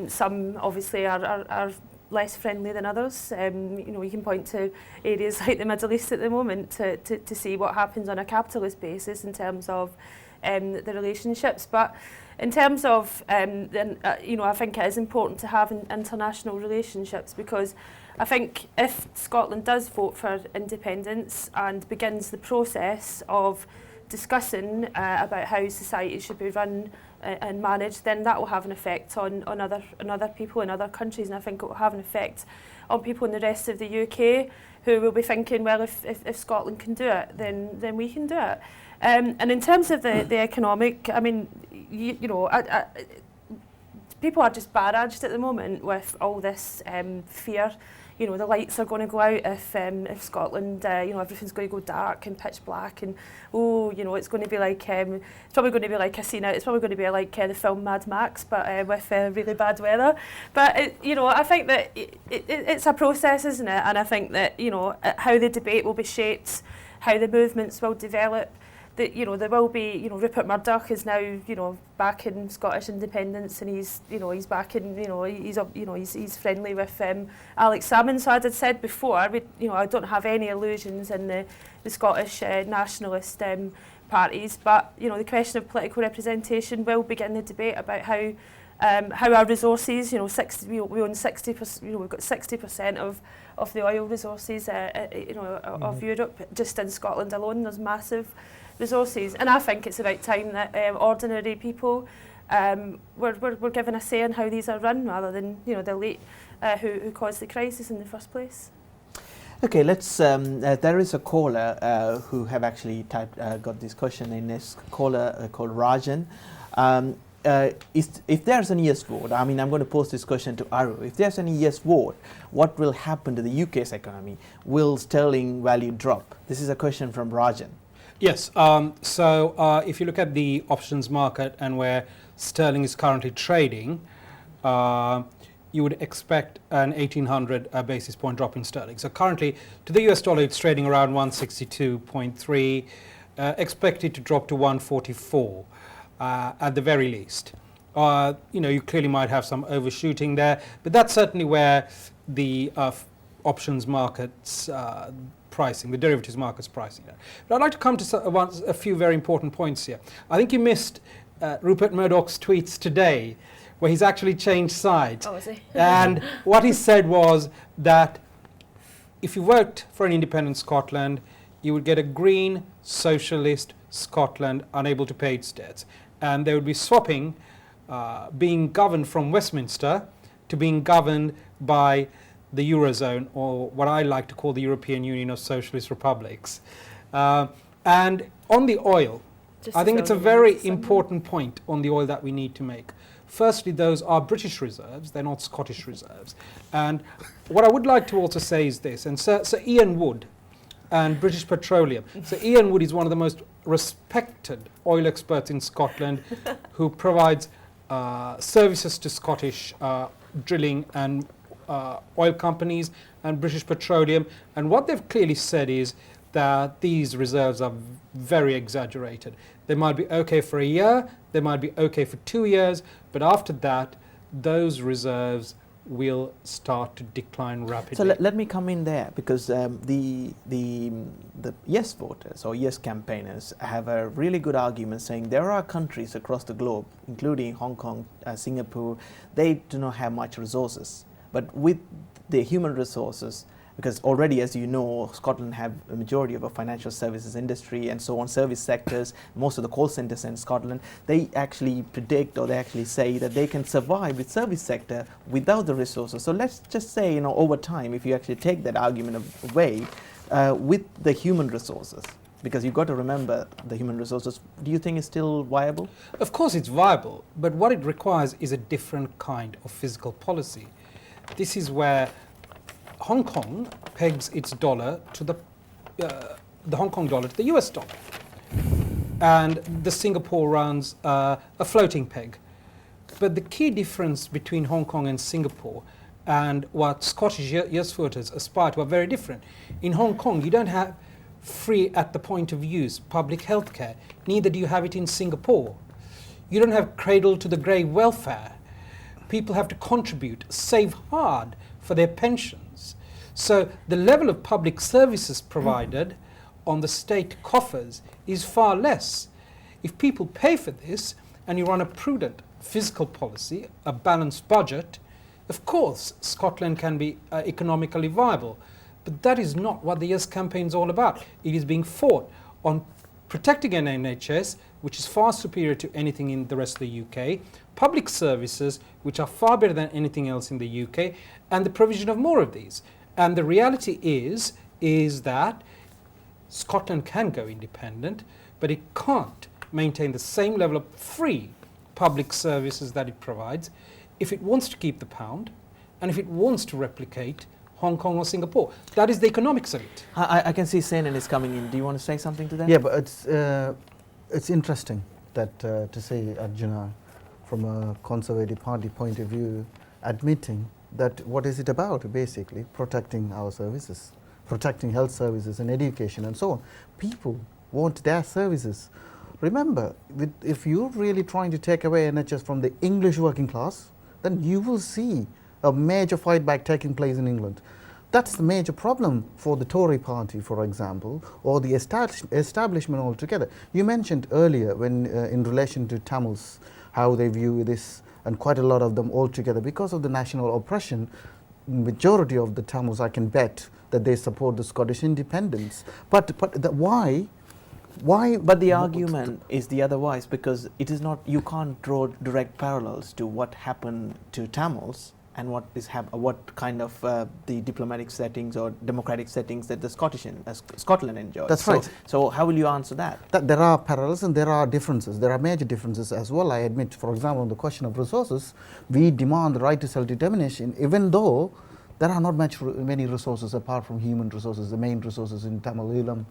Some obviously are less friendly than others. We can point to areas like the Middle East at the moment to see what happens on a capitalist basis in terms of the relationships. But in terms of, I think it is important to have international relationships, because I think if Scotland does vote for independence and begins the process of discussing about how society should be run and managed, then that will have an effect on other people in other countries, and I think it will have an effect on people in the rest of the UK who will be thinking, well, if Scotland can do it, then we can do it. And in terms of the economic, I mean, people are just barraged at the moment with all this fear. The lights are going to go out if Scotland, everything's going to go dark and pitch black, and it's going to be like it's probably going to be like it's probably going to be like the film Mad Max, but with really bad weather. But I think that it's a process, isn't it? And I think that how the debate will be shaped, how the movements will develop. That there will be Rupert Murdoch is now back in Scottish independence, and he's back in he's friendly with Alex Salmond. So as I said before, I don't have any illusions in the Scottish nationalist parties, but the question of political representation will begin the debate about how our resources, we own 60%, we've got 60% of the oil resources of Europe. Just in Scotland alone, there's massive resources, and I think it's about time that ordinary people were given a say in how these are run, rather than the elite who caused the crisis in the first place. Okay, let's. There is a caller who have actually got this question in. This caller called Rajan. If there's an yes vote, I mean, I'm going to pose this question to Aru. If there's any yes vote, what will happen to the UK's economy? Will sterling value drop? This is a question from Rajan. Yes, so if you look at the options market and where sterling is currently trading, you would expect an 1800 basis point drop in sterling. So currently, to the US dollar, it's trading around 162.3, expected to drop to 144. at the very least. You clearly might have some overshooting there, but that's certainly where the options markets pricing, the derivatives markets pricing there. But I'd like to come to a few very important points here. I think you missed Rupert Murdoch's tweets today, where he's actually changed sides. Oh, is he? And what he said was that if you worked for an independent Scotland, you would get a green socialist Scotland unable to pay its debts. And they would be swapping being governed from Westminster to being governed by the Eurozone, or what I like to call the European Union of Socialist Republics. And on the oil, I think it's a very important point on the oil that we need to make. Firstly, those are British reserves, they're not Scottish reserves. And what I would like to also say is this, and Sir Ian Wood and British Petroleum. So Ian Wood is one of the most respected oil experts in Scotland who provides services to Scottish drilling and oil companies and British Petroleum. And what they've clearly said is that these reserves are very exaggerated. They might be okay for a year, they might be okay for 2 years, but after that, those reserves will start to decline rapidly. So let me come in there, because the yes voters or yes campaigners have a really good argument saying there are countries across the globe, including Hong Kong, Singapore, they do not have much resources. But with the human resources, because already, as you know, Scotland have a majority of a financial services industry and so on, service sectors, most of the call centers in Scotland, they actually predict, or they actually say that they can survive with service sector without the resources. So let's just say, over time, if you actually take that argument away, with the human resources, because you've got to remember the human resources, do you think it's still viable? Of course it's viable, but what it requires is a different kind of fiscal policy. This is where Hong Kong pegs its dollar to the Hong Kong dollar to the US dollar, and the Singapore runs a floating peg. But the key difference between Hong Kong and Singapore and what Scottish yes voters aspire to are very different. In Hong Kong, you don't have free at the point of use public health care, neither do you have it in Singapore. You don't have cradle to the grave welfare. People have to contribute, save hard for their pensions. So the level of public services provided on the state coffers is far less. If people pay for this and you run a prudent fiscal policy, a balanced budget, of course Scotland can be economically viable. But that is not what the Yes campaign is all about. It is being fought on protecting an NHS, which is far superior to anything in the rest of the UK, public services, which are far better than anything else in the UK, and the provision of more of these. And the reality is that Scotland can go independent, but it can't maintain the same level of free public services that it provides if it wants to keep the pound and if it wants to replicate Hong Kong or Singapore. That is the economics of it. I can see Senan is coming in. Do you want to say something to that? Yeah, but it's interesting that to say Arjuna, from a Conservative Party point of view, admitting that what is it about, basically protecting our services, protecting health services and education and so on. People want their services. Remember, if you're really trying to take away NHS from the English working class, then you will see a major fight back taking place in England. That's the major problem for the Tory party, for example, or the establishment altogether. You mentioned earlier, when in relation to Tamils, how they view this, and quite a lot of them altogether, because of the national oppression, majority of the Tamils, I can bet that they support the Scottish independence. But why? But the argument is the otherwise, because it is not, you can't draw direct parallels to what happened to Tamils and what kind of the diplomatic settings or democratic settings that the Scotland enjoys. That's right. So how will you answer that? There are parallels and there are differences. There are major differences as well, I admit. For example, on the question of resources, we demand the right to self-determination, even though there are not many resources apart from human resources, the main resources in Tamil Eelam,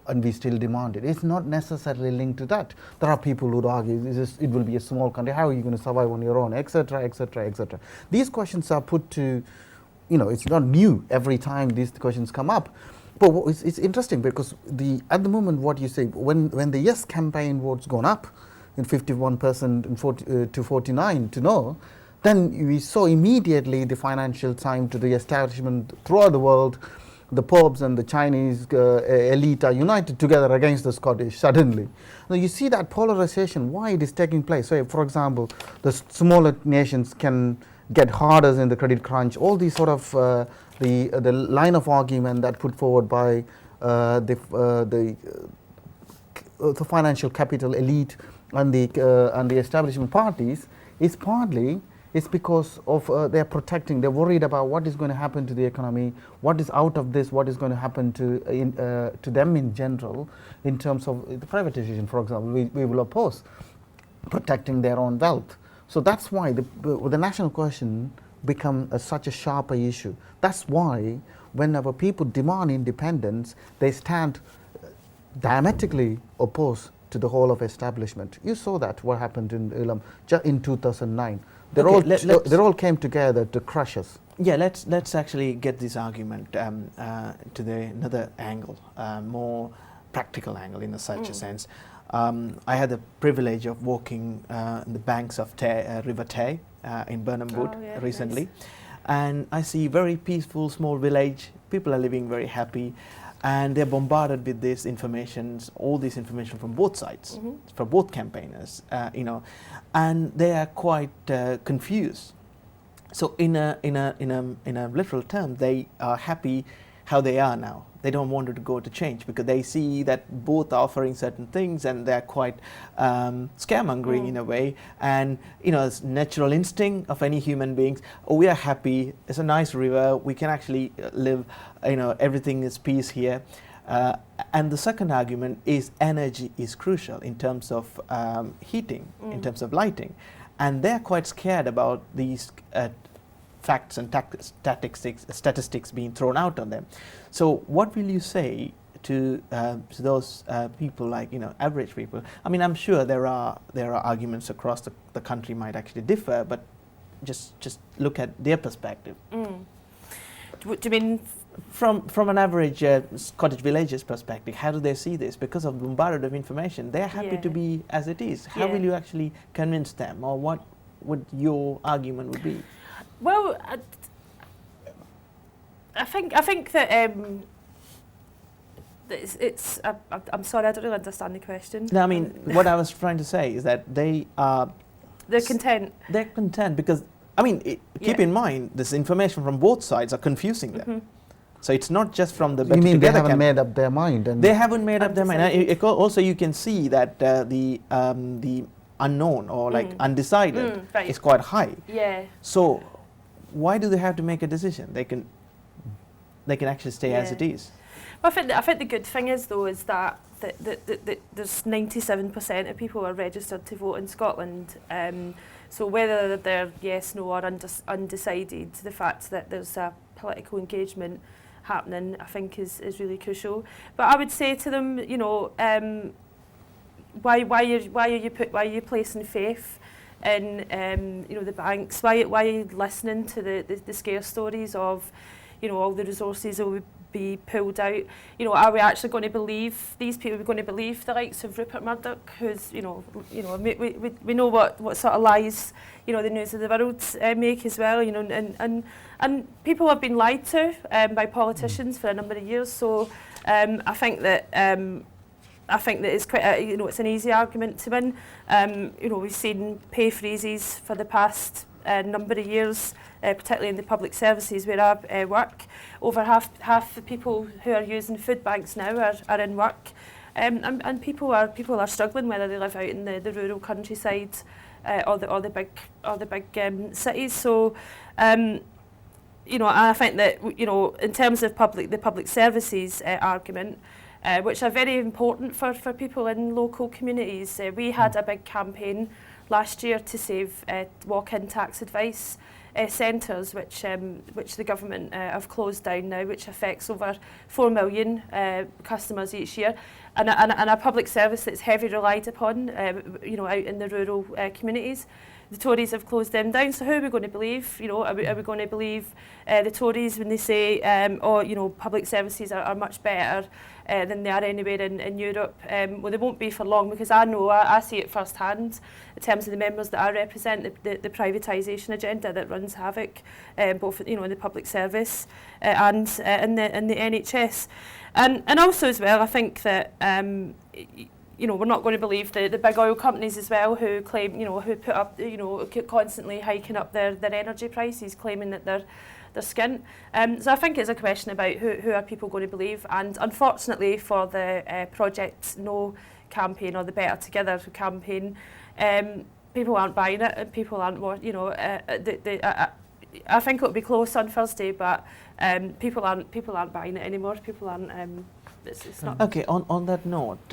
and we still demand it. It's not necessarily linked to that. There are people who would argue it will be a small country, how are you going to survive on your own, etc., etc., etc. These questions are put to, it's not new every time these questions come up. But it's interesting because at the moment what you say, when the Yes campaign votes gone up, in 51% in 40, to 49 to no, then we saw immediately the Financial Times to the establishment throughout the world, the Popes and the Chinese elite are united together against the Scottish suddenly. Now you see that polarization, why it is taking place. So for example, the smaller nations can get harder in the credit crunch, all these sort of the line of argument that put forward by the financial capital elite and the establishment parties is partly it's because of they're protecting, they're worried about what is going to happen to the economy, what is out of this, what is going to happen to them in general in terms of the privatization, for example. We will oppose protecting their own wealth. So that's why the national question become such a sharper issue. That's why whenever people demand independence, they stand diametrically opposed to the whole of establishment. You saw that, what happened in Ilam in 2009. They all came together to crush us. Yeah, let's actually get this argument to another angle, more practical angle in such a sense. I had the privilege of walking in the banks of River Tay in Burnham Wood recently, nice. And I see very peaceful small village. People are living very happy, and they're bombarded with this information, all this information from both sides, from both campaigners, and they are quite confused. So in a literal term, they are happy how they are now. They don't want to go to change because they see that both are offering certain things, and they're quite scaremongering in a way. And it's natural instinct of any human beings. Oh, we are happy. It's a nice river. We can actually live. Everything is peace here. And the second argument is energy is crucial in terms of heating, in terms of lighting, and they're quite scared about these facts and statistics being thrown out on them. So what will you say to those people, like average people? I mean, I'm sure there are arguments across the country might actually differ, but just look at their perspective. Do you mean from an average Scottish villager's perspective? How do they see this? Because of bombarded of information, they're happy to be as it is. How will you actually convince them, or what would your argument would be? Well, I think that it's I'm sorry, I don't really understand the question. No, I mean, what I was trying to say is that they're content. They're content because, I mean, keep in mind, this information from both sides are confusing them. So it's not just from the You mean they haven't made up their mind? And they haven't made up their mind. Also, you can see that the unknown or like undecided is quite high. Yeah. So why do they have to make a decision? They can actually stay as it is. Well, I think the good thing is though is that there's 97% of people are registered to vote in Scotland. So whether they're yes, no, or undecided, the fact that there's a political engagement happening, I think is really crucial. But I would say to them, why are you placing faith in the banks? Why are you listening to the scare stories of all the resources that will be pulled out? Are we actually going to believe these people? Are we going to believe the likes of Rupert Murdoch, who's we know what sort of lies the News of the World make as well, and people have been lied to by politicians for a number of years. So I think that it's quite it's an easy argument to win. We've seen pay freezes for the past number of years, particularly in the public services where I work. Over half the people who are using food banks now are in work, and people are struggling whether they live out in the rural countryside or the big cities. So I think that in terms of the public services argument, which are very important for people in local communities. We had a big campaign last year to save walk-in tax advice centres, which the government have closed down now, which affects over 4 million customers each year, and a public service that's heavily relied upon, out in the rural communities. The Tories have closed them down, so who are we going to believe? Are we going to believe the Tories when they say, public services are much better than they are anywhere in Europe. Well, they won't be for long, because I see it firsthand in terms of the members that I represent, the privatisation agenda that runs havoc, both in the public service and in the NHS. And also as well, I think that we're not going to believe the big oil companies as well, who claim, who put up, constantly hiking up their energy prices, claiming that they're skint. So I think it's a question about who are people going to believe. And unfortunately for the Project No campaign, or the Better Together campaign, people aren't buying it, and people aren't more, I think it'll be close on Thursday, but people aren't buying it anymore. People aren't. It's not. Okay. On that note,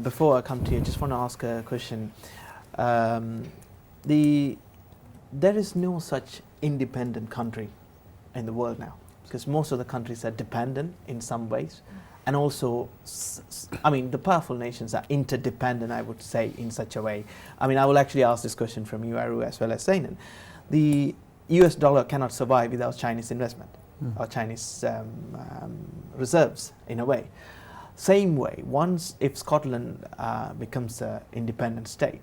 before I come to you, I just want to ask a question. There is no such independent country in the world now, because most of the countries are dependent in some ways, and also, the powerful nations are interdependent, I would say, in such a way. I will actually ask this question from you, Aru, as well as Sainan. The US dollar cannot survive without Chinese investment or Chinese reserves, in a way. Same way, if Scotland becomes an independent state,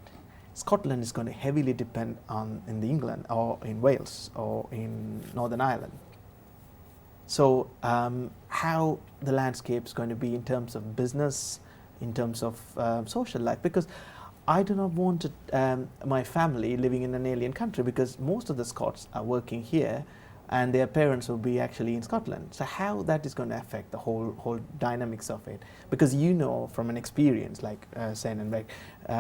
Scotland is going to heavily depend in England or in Wales or in Northern Ireland. So how the landscape is going to be in terms of business, in terms of social life, because I do not want my family living in an alien country, because most of the Scots are working here and their parents will be actually in Scotland. So how that is going to affect the whole dynamics of it? Because from an experience, like Sen and Beck,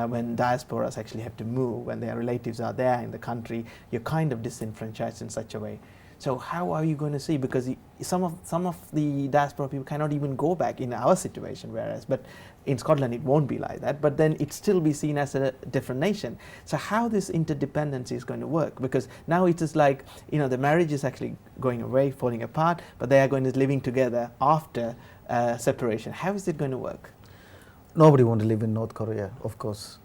when diasporas actually have to move, when their relatives are there in the country, you're kind of disenfranchised in such a way. So how are you going to see? Because some of the diaspora people cannot even go back in our situation, but in Scotland it won't be like that. But then it still be seen as a different nation. So how this interdependency is going to work? Because now it is like, the marriage is actually going away, falling apart, but they are going to living together after separation. How is it going to work? Nobody wants to live in North Korea, of course.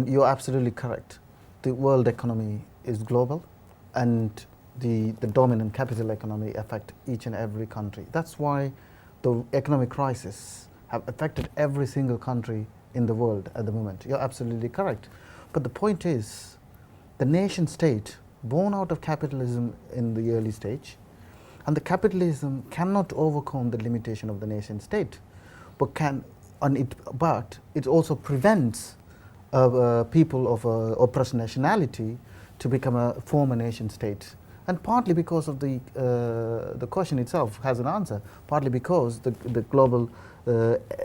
You're absolutely correct. The world economy is global, and the dominant capital economy affect each and every country. That's why the economic crisis have affected every single country in the world at the moment. You're absolutely correct. But the point is, the nation state, born out of capitalism in the early stage, and the capitalism cannot overcome the limitation of the nation state, but it also prevents people of oppressed nationality to become a former nation state. And partly because of the question itself has an answer, partly because the global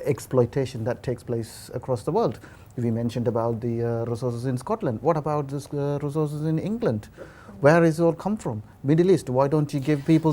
exploitation that takes place across the world. We mentioned about the resources in Scotland. What about the resources in England? Where is it all come from? Middle East. Why don't you give people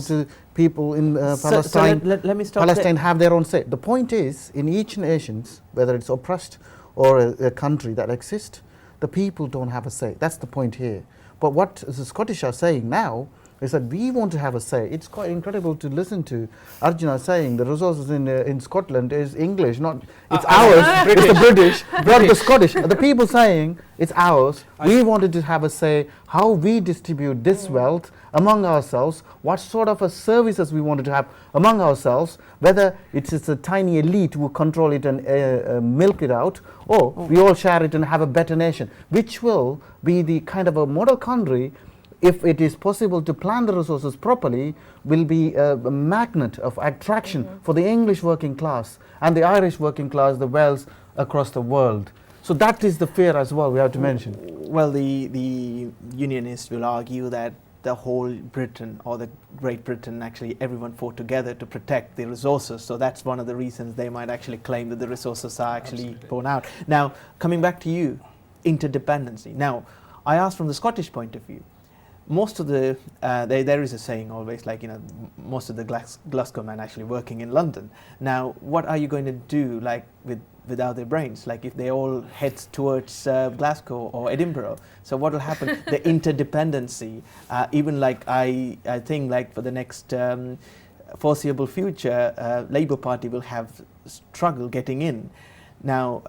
in Palestine? So let me stop Palestine there. have their own say. The point is, in each nation, whether it's oppressed or a country that exists, the people don't have a say. That's the point here. But what the Scottish are saying now is that we want to have a say. It's quite incredible to listen to Arjuna saying the resources in Scotland is English, not it's ours. It's the British, not the Scottish. The people saying it's ours. We wanted to have a say how we distribute this wealth among ourselves, what sort of a services we wanted to have among ourselves, whether it's a tiny elite who control it and milk it out, or we all share it and have a better nation, which will be the kind of a model country, if it is possible to plan the resources properly, will be a magnet of attraction for the English working class and the Irish working class, the Welsh across the world. So that is the fear as well, we have to mention. Well, the unionists will argue that the whole Britain or the Great Britain, actually everyone fought together to protect the resources. So that's one of the reasons they might actually claim that the resources are actually borne out. Now, coming back to you, interdependency. Now, I asked from the Scottish point of view. Most of the, there is a saying always, like, most of the Glasgow men actually working in London. Now, what are you going to do, like, without their brains? Like, if they all head towards Glasgow or Edinburgh, so what will happen? The interdependency, even like I think, like, for the next foreseeable future, Labour Party will have struggle getting in. Now,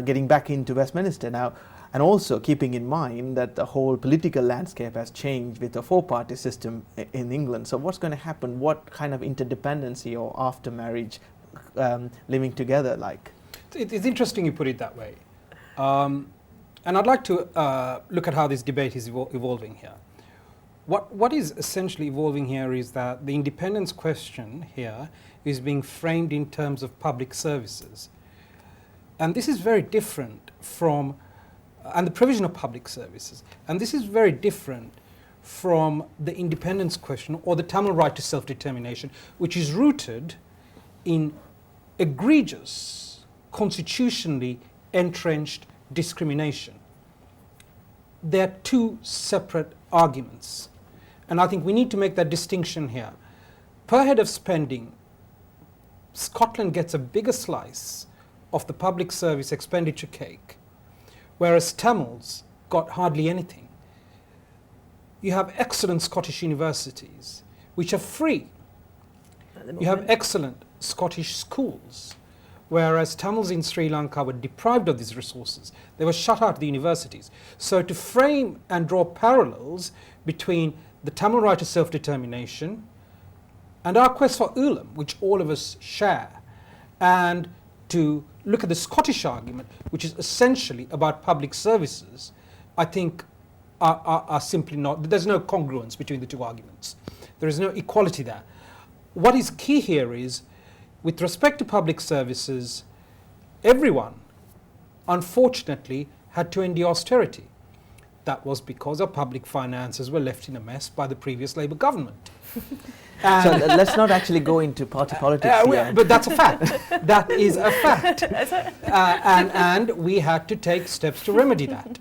getting back into Westminster now. And also keeping in mind that the whole political landscape has changed with the four-party system in England. So what's going to happen? What kind of interdependency or after marriage living together like? It's interesting you put it that way. And I'd like to look at how this debate is evolving here. What is essentially evolving here is that the independence question here is being framed in terms of public services. And this is very different from, and the provision of public services. And this is very different from the independence question or the Tamil right to self-determination, which is rooted in egregious, constitutionally entrenched discrimination. They're two separate arguments. And I think we need to make that distinction here. Per head of spending, Scotland gets a bigger slice of the public service expenditure cake, whereas Tamils got hardly anything. You have excellent Scottish universities, which are free. You have excellent Scottish schools, whereas Tamils in Sri Lanka were deprived of these resources. They were shut out of the universities. So to frame and draw parallels between the Tamil right to self-determination and our quest for Ulam, which all of us share, and to look at the Scottish argument, which is essentially about public services, I think are simply not, there's no congruence between the two arguments. There is no equality there. What is key here is, with respect to public services, everyone, unfortunately, had to endure austerity. That was because our public finances were left in a mess by the previous Labour government. So let's not actually go into party politics here. But that's a fact. That is a fact. And we had to take steps to remedy that.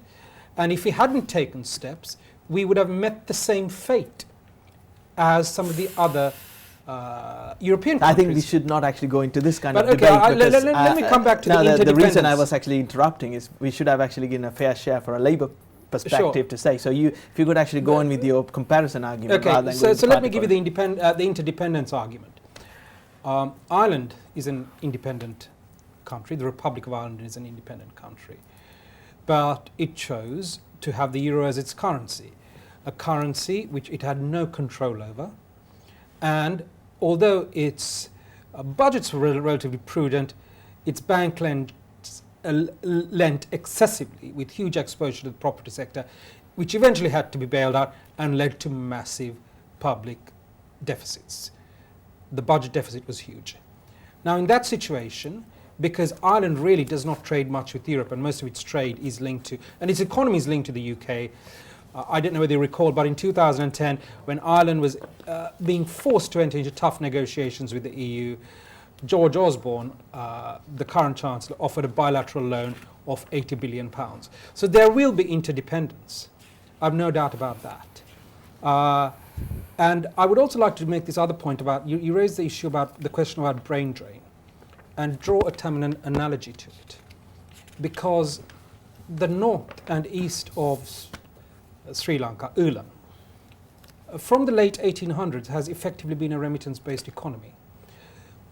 And if we hadn't taken steps, we would have met the same fate as some of the other European countries. I think we should not actually go into this kind But of okay, debate. Because, let me come back to the the reason I interdependence. was actually interrupting is we should have actually given a fair share for a Labour perspective Sure. to say. So if you could actually go on with your comparison argument rather Okay, than so going to let me party give you the interdependence argument. Ireland is an independent country. The Republic of Ireland is an independent country. But it chose to have the euro as its currency, a currency which it had no control over. And although its budgets were relatively prudent, its bank lent excessively with huge exposure to the property sector, which eventually had to be bailed out and led to massive public deficits. The budget deficit was huge. Now in that situation, because Ireland really does not trade much with Europe and most of its trade is linked to, and its economy is linked to the UK, I don't know whether you recall, but in 2010, when Ireland was being forced to enter into tough negotiations with the EU, George Osborne, the current Chancellor, offered a bilateral loan of £80 billion. So there will be interdependence. I have no doubt about that. And I would also like to make this other point about, you raised the issue about the question about brain drain, and draw a Tamil analogy to it. Because the north and east of Sri Lanka, Ulam, from the late 1800s has effectively been a remittance-based economy.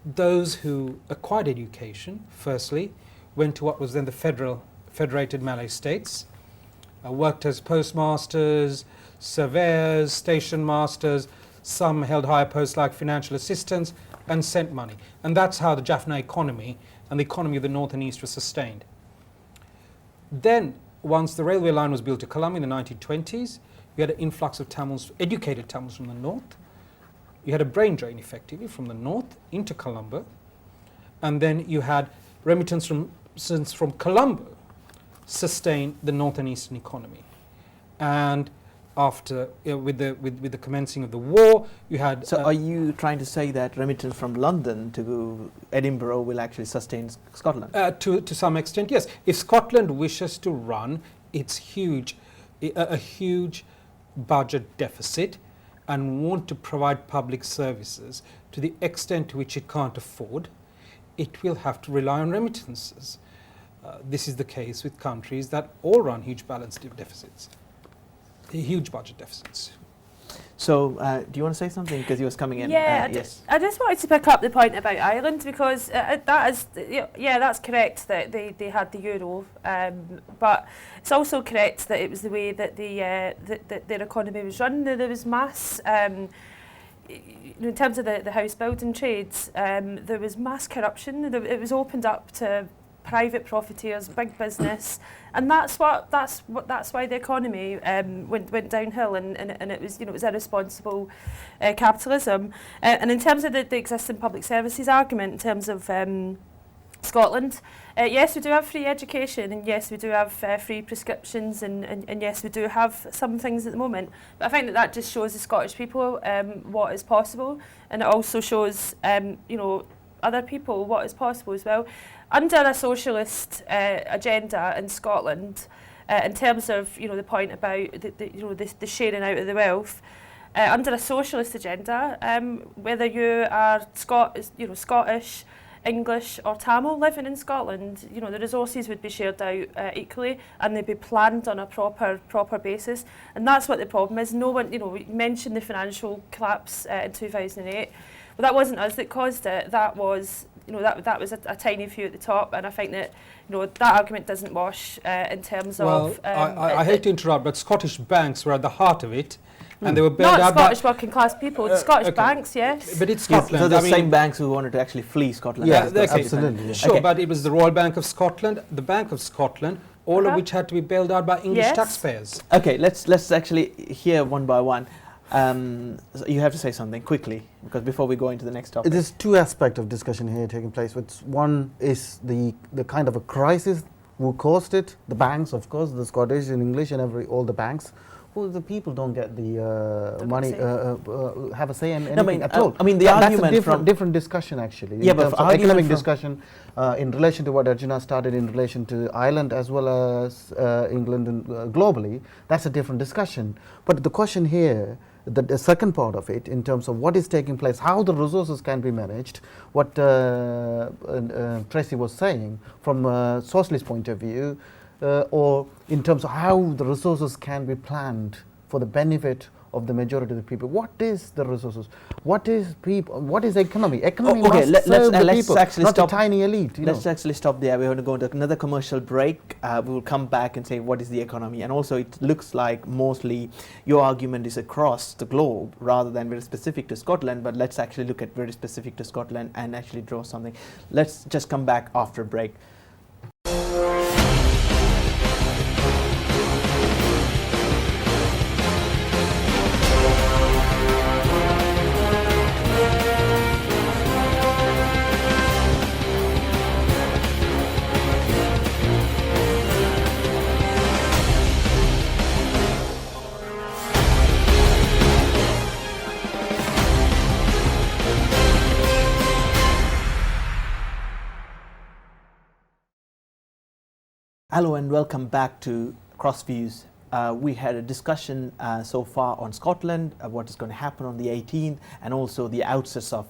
Those who acquired education, firstly, went to what was then the Federated Malay States, worked as postmasters, surveyors, station masters, some held higher posts like financial assistants, and sent money. And that's how the Jaffna economy and the economy of the north and east was sustained. Then, once the railway line was built to Colombo in the 1920s, we had an influx of Tamils, educated Tamils from the north. You had a brain drain, effectively, from the north into Colombo. And then you had remittance from Colombo sustain the north and eastern economy. And after, with the commencing of the war, you had... So are you trying to say that remittance from London to Edinburgh will actually sustain Scotland? To some extent, yes. If Scotland wishes to run its a huge budget deficit and want to provide public services to the extent to which it can't afford, it will have to rely on remittances. This is the case with countries that all run huge balance deficits. Huge budget deficits. So, do you want to say something? Because you was coming in. Yeah, yes. I just wanted to pick up the point about Ireland because that is, yeah, that's correct that they had the euro, but it's also correct that it was the way that that their economy was run. There was mass, in terms of the house building trades, there was mass corruption. It was opened up to private profiteers, big business, and that's why the economy went downhill, and it was it was irresponsible capitalism. And in terms of the existing public services argument, in terms of Scotland, yes, we do have free education, and yes, we do have free prescriptions, and yes, we do have some things at the moment. But I think that just shows the Scottish people what is possible, and it also shows other people what is possible as well. Under a socialist agenda in Scotland, in terms of the point about the sharing out of the wealth, under a socialist agenda, whether you are Scottish, English or Tamil living in Scotland, the resources would be shared out equally, and they'd be planned on a proper basis. And that's what the problem is. No one, we mentioned the financial collapse in 2008. Well, that wasn't us that caused it. That was, that was a tiny few at the top, and I think that, that argument doesn't wash in terms of. I hate to interrupt, but Scottish banks were at the heart of it, and they were bailed not out Scottish working class people. Scottish banks, yes. But it's Scotland. So the same banks who wanted to actually flee Scotland. Yeah, That's the- absolutely. Sure, Okay. but it was the Royal Bank of Scotland, the Bank of Scotland, all of which had to be bailed out by English Yes. taxpayers. Okay, let's actually hear one by one. So you have to say something quickly, because before we go into the next topic. There's two aspects of discussion here taking place. One is the kind of a crisis who caused it. The banks, of course, the Scottish and English and all the banks. Who the people don't get the money, have a say in anything at all. I mean, the That's argument a from different discussion actually. Yeah, in but terms of argument economic from- discussion in relation to what Arjuna started in relation to Ireland as well as England and globally. That's a different discussion. But the question here, the second part of it, in terms of what is taking place, how the resources can be managed, what Tracy was saying from a socialist point of view, or in terms of how the resources can be planned for the benefit of the majority of the people. What is the resources? What is people? What is economy? Economy okay, must serve the let's people, actually not stop. a tiny elite. Let's actually stop there. We're going to go into another commercial break. We will come back and say what is the economy. And also it looks like mostly your argument is across the globe rather than very specific to Scotland. But let's actually look at very specific to Scotland and actually draw something. Let's just come back after a break. Hello and welcome back to Crossviews. We had a discussion so far on Scotland, what is going to happen on the 18th, and also the outset of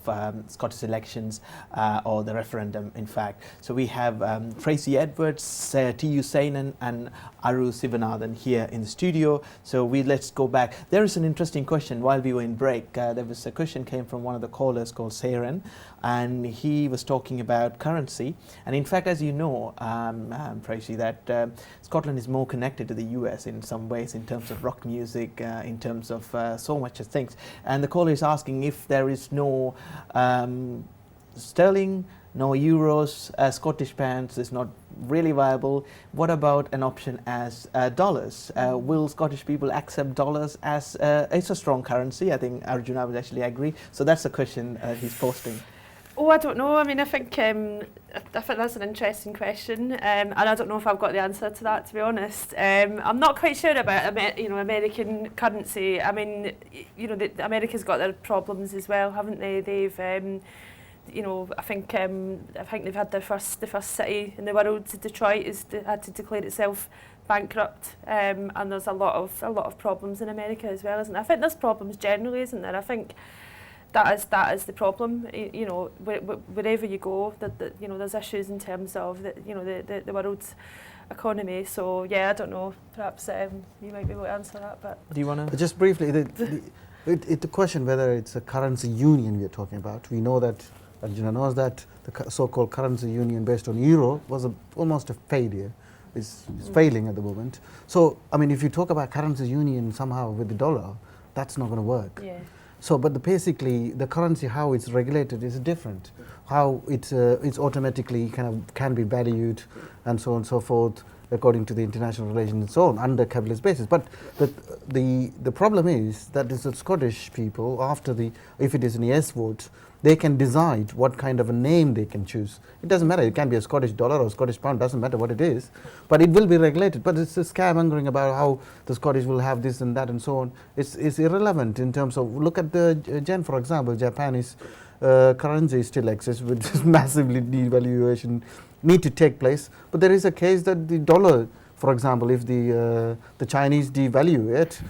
Scottish elections or the referendum, in fact. So we have Tracy Edwards, T.U. Sainan, and Aru Sivanathan here in the studio. So let's go back. There is an interesting question while we were in break. There was a question came from one of the callers called Saren, and he was talking about currency. And in fact, as you know, Tracy, that Scotland is more connected to the US in some ways in terms of rock music, in terms of so much of things. And the caller is asking if there is no sterling, no euros, Scottish pounds is not really viable. What about an option as dollars? Will Scottish people accept dollars as it's a strong currency? I think Arjuna would actually agree. So that's the question he's posting. Oh, I don't know. I mean, I think that's an interesting question, and I don't know if I've got the answer to that, to be honest. I'm not quite sure about American currency. I mean, America's got their problems as well, haven't they? They've I think they've had the first city in the world, Detroit, had to declare itself bankrupt, and there's a lot of problems in America as well, isn't there? I think there's problems generally, isn't there? I think that is the problem. Wherever you go, there's issues in terms of the world's economy. So yeah, I don't know. Perhaps you might be able to answer that. But Do you want to? Just briefly, the question whether it's a currency union we are talking about. We know that, Arjuna knows that the so-called currency union based on euro was almost a failure. It's failing at the moment. So, I mean, if you talk about currency union somehow with the dollar, that's not going to work. yeah. So, but basically, the currency, how it's regulated, is different. How it's automatically kind of can be valued, and so on and so forth, according to the international relations and so on, under capitalist basis. But the problem is that the Scottish people, after if it is an yes vote, they can decide what kind of a name they can choose. It doesn't matter. It can be a Scottish dollar or Scottish pound. Doesn't matter what it is, but it will be regulated. But it's a scaremongering about how the Scottish will have this and that and so on. It's irrelevant in terms of, look at the yen, for example. Japanese currency still exists, with this massively devaluation need to take place. But there is a case that the dollar, for example, if the Chinese devalue it,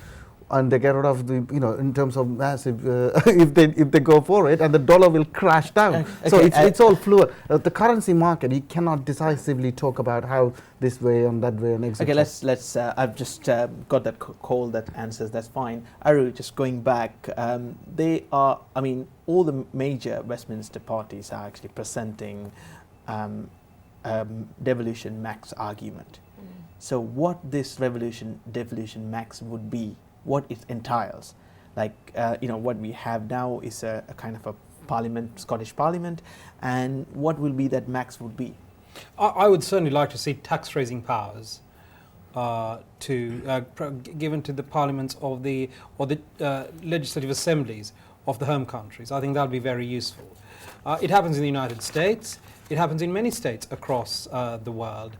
and they get rid of the, in terms of massive, if they go for it, and the dollar will crash down. Okay, so it's all fluid. The currency market, you cannot decisively talk about how this way and that way and etc. Okay, let's. I've just got that call that answers. That's fine. Aru, just going back, they are. I mean, all the major Westminster parties are actually presenting devolution max argument. So, what this devolution max would be, what it entails, like what we have now is a kind of a parliament, Scottish Parliament, and what will be that max would be? I would certainly like to see tax-raising powers given to the parliaments or the legislative assemblies of the home countries. I think that would be very useful. It happens in the United States. It happens in many states across the world,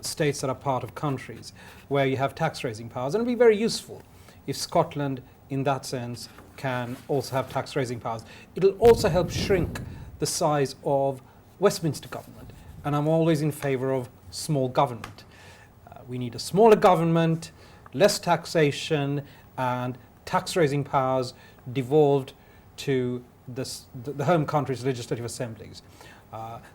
states that are part of countries where you have tax-raising powers, and it would be very useful if Scotland, in that sense, can also have tax-raising powers. It will also help shrink the size of Westminster government, and I'm always in favour of small government. We need a smaller government, less taxation, and tax-raising powers devolved to the home country's legislative assemblies.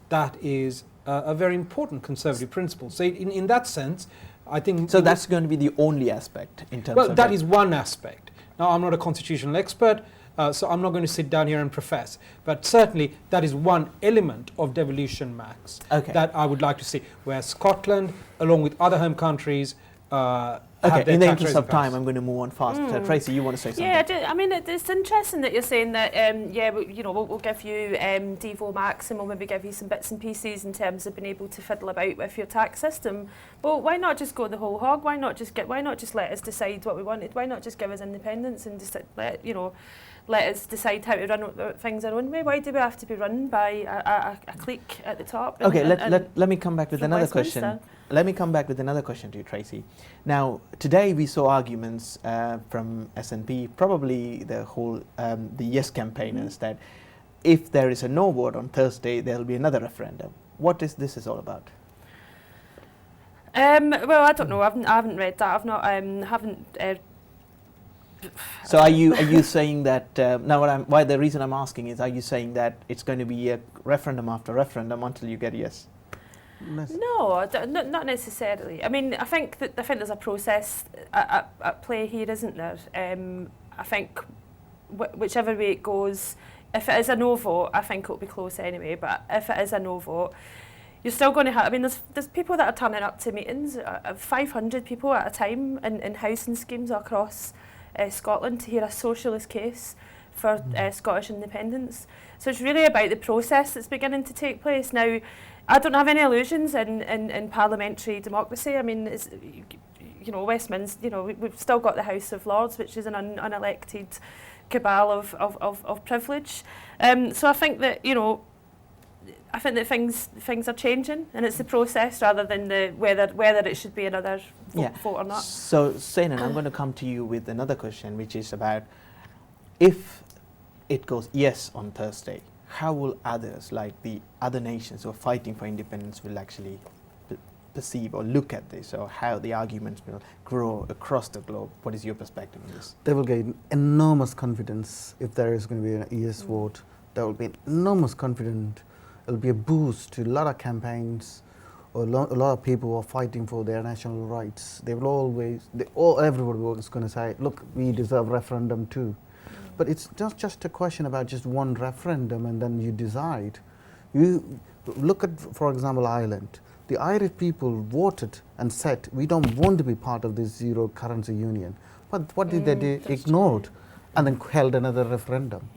That is a very important conservative principle. So in that sense, I think... So that's going to be the only aspect in terms of... Well, that is is one aspect. Now, I'm not a constitutional expert, so I'm not going to sit down here and profess. But certainly, that is one element of devolution max that I would like to see, where Scotland, along with other home countries, okay, in the interest of time, I'm going to move on fast. Tracy, you want to say something? Yeah, I mean, it's interesting that you're saying that, we'll give you Devo Max, and we'll maybe give you some bits and pieces in terms of being able to fiddle about with your tax system. But why not just go the whole hog? Why not just let us decide what we wanted? Why not just give us independence and just let us decide how to run things our own way? Why do we have to be run by a clique at the top? Okay, let me come back with another question. Let me come back with another question to you, Tracy. Now, today we saw arguments from SNP, probably the whole the Yes campaigners, that if there is a no vote on Thursday, there will be another referendum. What is this all about? Well, I don't know. I haven't read that. I've not haven't. So are you saying that now? The reason I'm asking is, are you saying that it's going to be a referendum after referendum until you get yes? No, not necessarily. I mean, I think there's a process at play here, isn't there? I think whichever way it goes, if it is a no vote, I think it'll be close anyway. But if it is a no vote, you're still going to have. I mean, there's people that are turning up to meetings, 500 people at a time in housing schemes across Scotland to hear a socialist case for Scottish independence. So it's really about the process that's beginning to take place now. I don't have any illusions in parliamentary democracy. I mean, Westminster, we've still got the House of Lords, which is an unelected cabal of privilege. So I think that, things are changing, and it's the process rather than whether it should be another vote or not. So, Sainan, I'm going to come to you with another question, which is about if it goes yes on Thursday, how will others, like the other nations who are fighting for independence, will actually perceive or look at this, or how the arguments will grow across the globe? What is your perspective on this? They will gain enormous confidence if there is going to be an yes vote. There will be enormous confidence. It will be a boost to a lot of campaigns, or a lot of people who are fighting for their national rights. They will everybody is going to say, look, we deserve referendum too. But it's not just a question about just one referendum and then you decide. You look at, for example, Ireland. The Irish people voted and said, we don't want to be part of this zero currency union. But what did they do? Ignored and then held another referendum.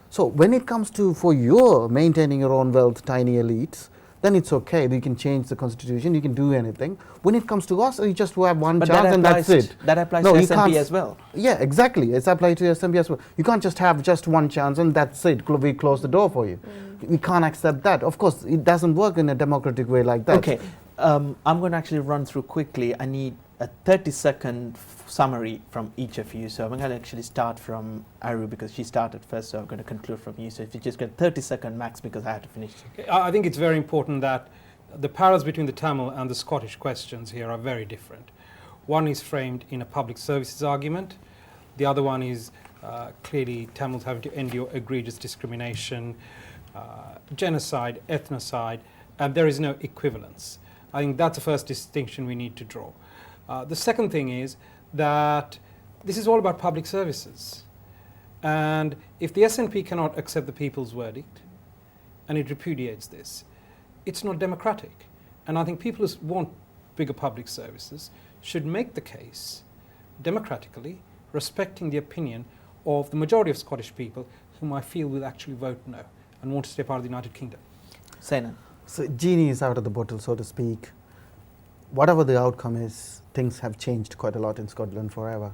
So when it comes to for your maintaining your own wealth, tiny elites, then it's okay. You can change the constitution. You can do anything. When it comes to us, you just have one But chance that and that's applies it. that applies No, to you SNP can't- as well. Yeah, exactly. It's applied to SMB as well. You can't just have just one chance and that's it. We close the door for you. We can't accept that. Of course, it doesn't work in a democratic way like that. Okay, I'm going to actually run through quickly. I need a 30-second summary from each of you. So I'm going to actually start from Aru because she started first, so I'm going to conclude from you. So if you just get 30-second max because I have to finish. I think it's very important that the parallels between the Tamil and the Scottish questions here are very different. One is framed in a public services argument. The other one is clearly Tamils having to endure egregious discrimination, genocide, ethnocide, and there is no equivalence. I think that's the first distinction we need to draw. The second thing is that this is all about public services. And if the SNP cannot accept the people's verdict, and it repudiates this, it's not democratic. And I think people who want bigger public services should make the case democratically, respecting the opinion of the majority of Scottish people whom I feel will actually vote no and want to stay part of the United Kingdom. Senan. So genie is out of the bottle, so to speak. Whatever the outcome is, things have changed quite a lot in Scotland forever.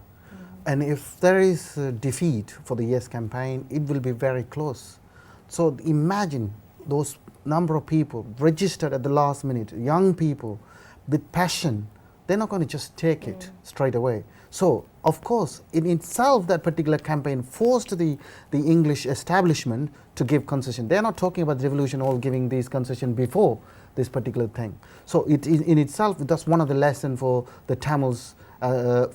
And if there is a defeat for the Yes campaign, it will be very close. So imagine those number of people registered at the last minute, young people with passion, they're not going to just take it straight away. So, of course, in itself, that particular campaign forced the English establishment to give concession. They're not talking about the revolution all giving these concession before this particular thing. So, it in itself, that's one of the lessons for the Tamils. Neither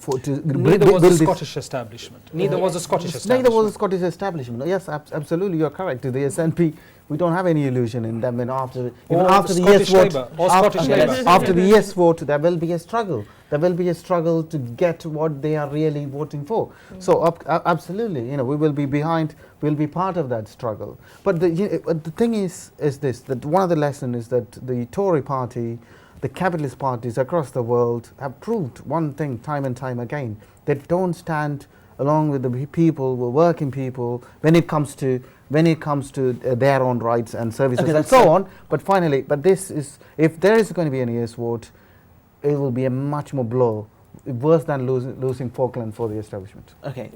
was the Scottish establishment. Neither was the Scottish establishment. Neither was the Scottish establishment. Yes, absolutely, you're correct. The SNP, we don't have any illusion in them. And after the yes vote, after the yes vote, there will be a struggle. There will be a struggle to get what they are really voting for. So absolutely, we will be behind. We'll be part of that struggle. But the thing is this: that one of the lessons is that the Tory party, the capitalist parties across the world have proved one thing time and time again: they don't stand along with the people, the working people, when it comes to their own rights and services and so on. But finally, if there is going to be any yes vote, it will be a much more blow, worse than losing Falkland for the establishment. Okay,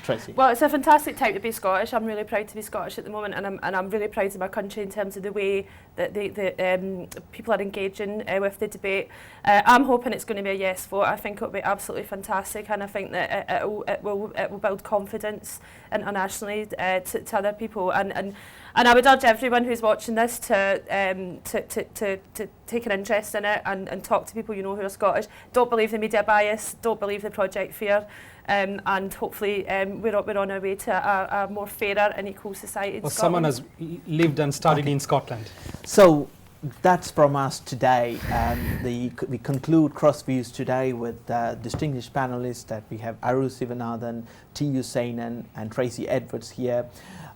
Tracy. Well, it's a fantastic time to be Scottish. I'm really proud to be Scottish at the moment, and I'm really proud of my country in terms of the way that the people are engaging with the debate. I'm hoping it's going to be a yes vote. I think it'll be absolutely fantastic, and I think that it will build confidence internationally to other people. And I would urge everyone who's watching this to take an interest in it and talk to people who are Scottish. Don't believe the media bias. Don't believe the Project Fear. And hopefully we're on our way to a more fairer and equal society in Scotland. Someone has lived and studied in Scotland. So that's from us today. We conclude Crossviews today with distinguished panelists that we have Aru Sivanathan, T.U. Senan and Tracy Edwards here.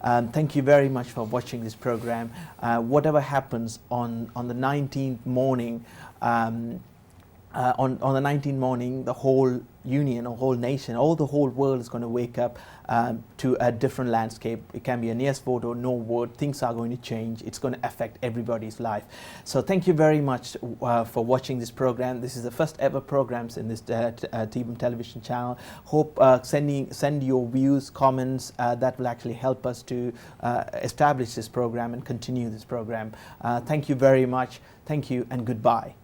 Thank you very much for watching this program. Whatever happens on the 19th morning, on the 19th morning, the whole union, or whole nation, the whole world is going to wake up to a different landscape. It can be a yes vote or no vote. Things are going to change. It's going to affect everybody's life. So thank you very much for watching this program. This is the first ever programs in this TBOOM television channel. Hope send your views, comments. That will actually help us to establish this program and continue this program. Thank you very much. Thank you and goodbye.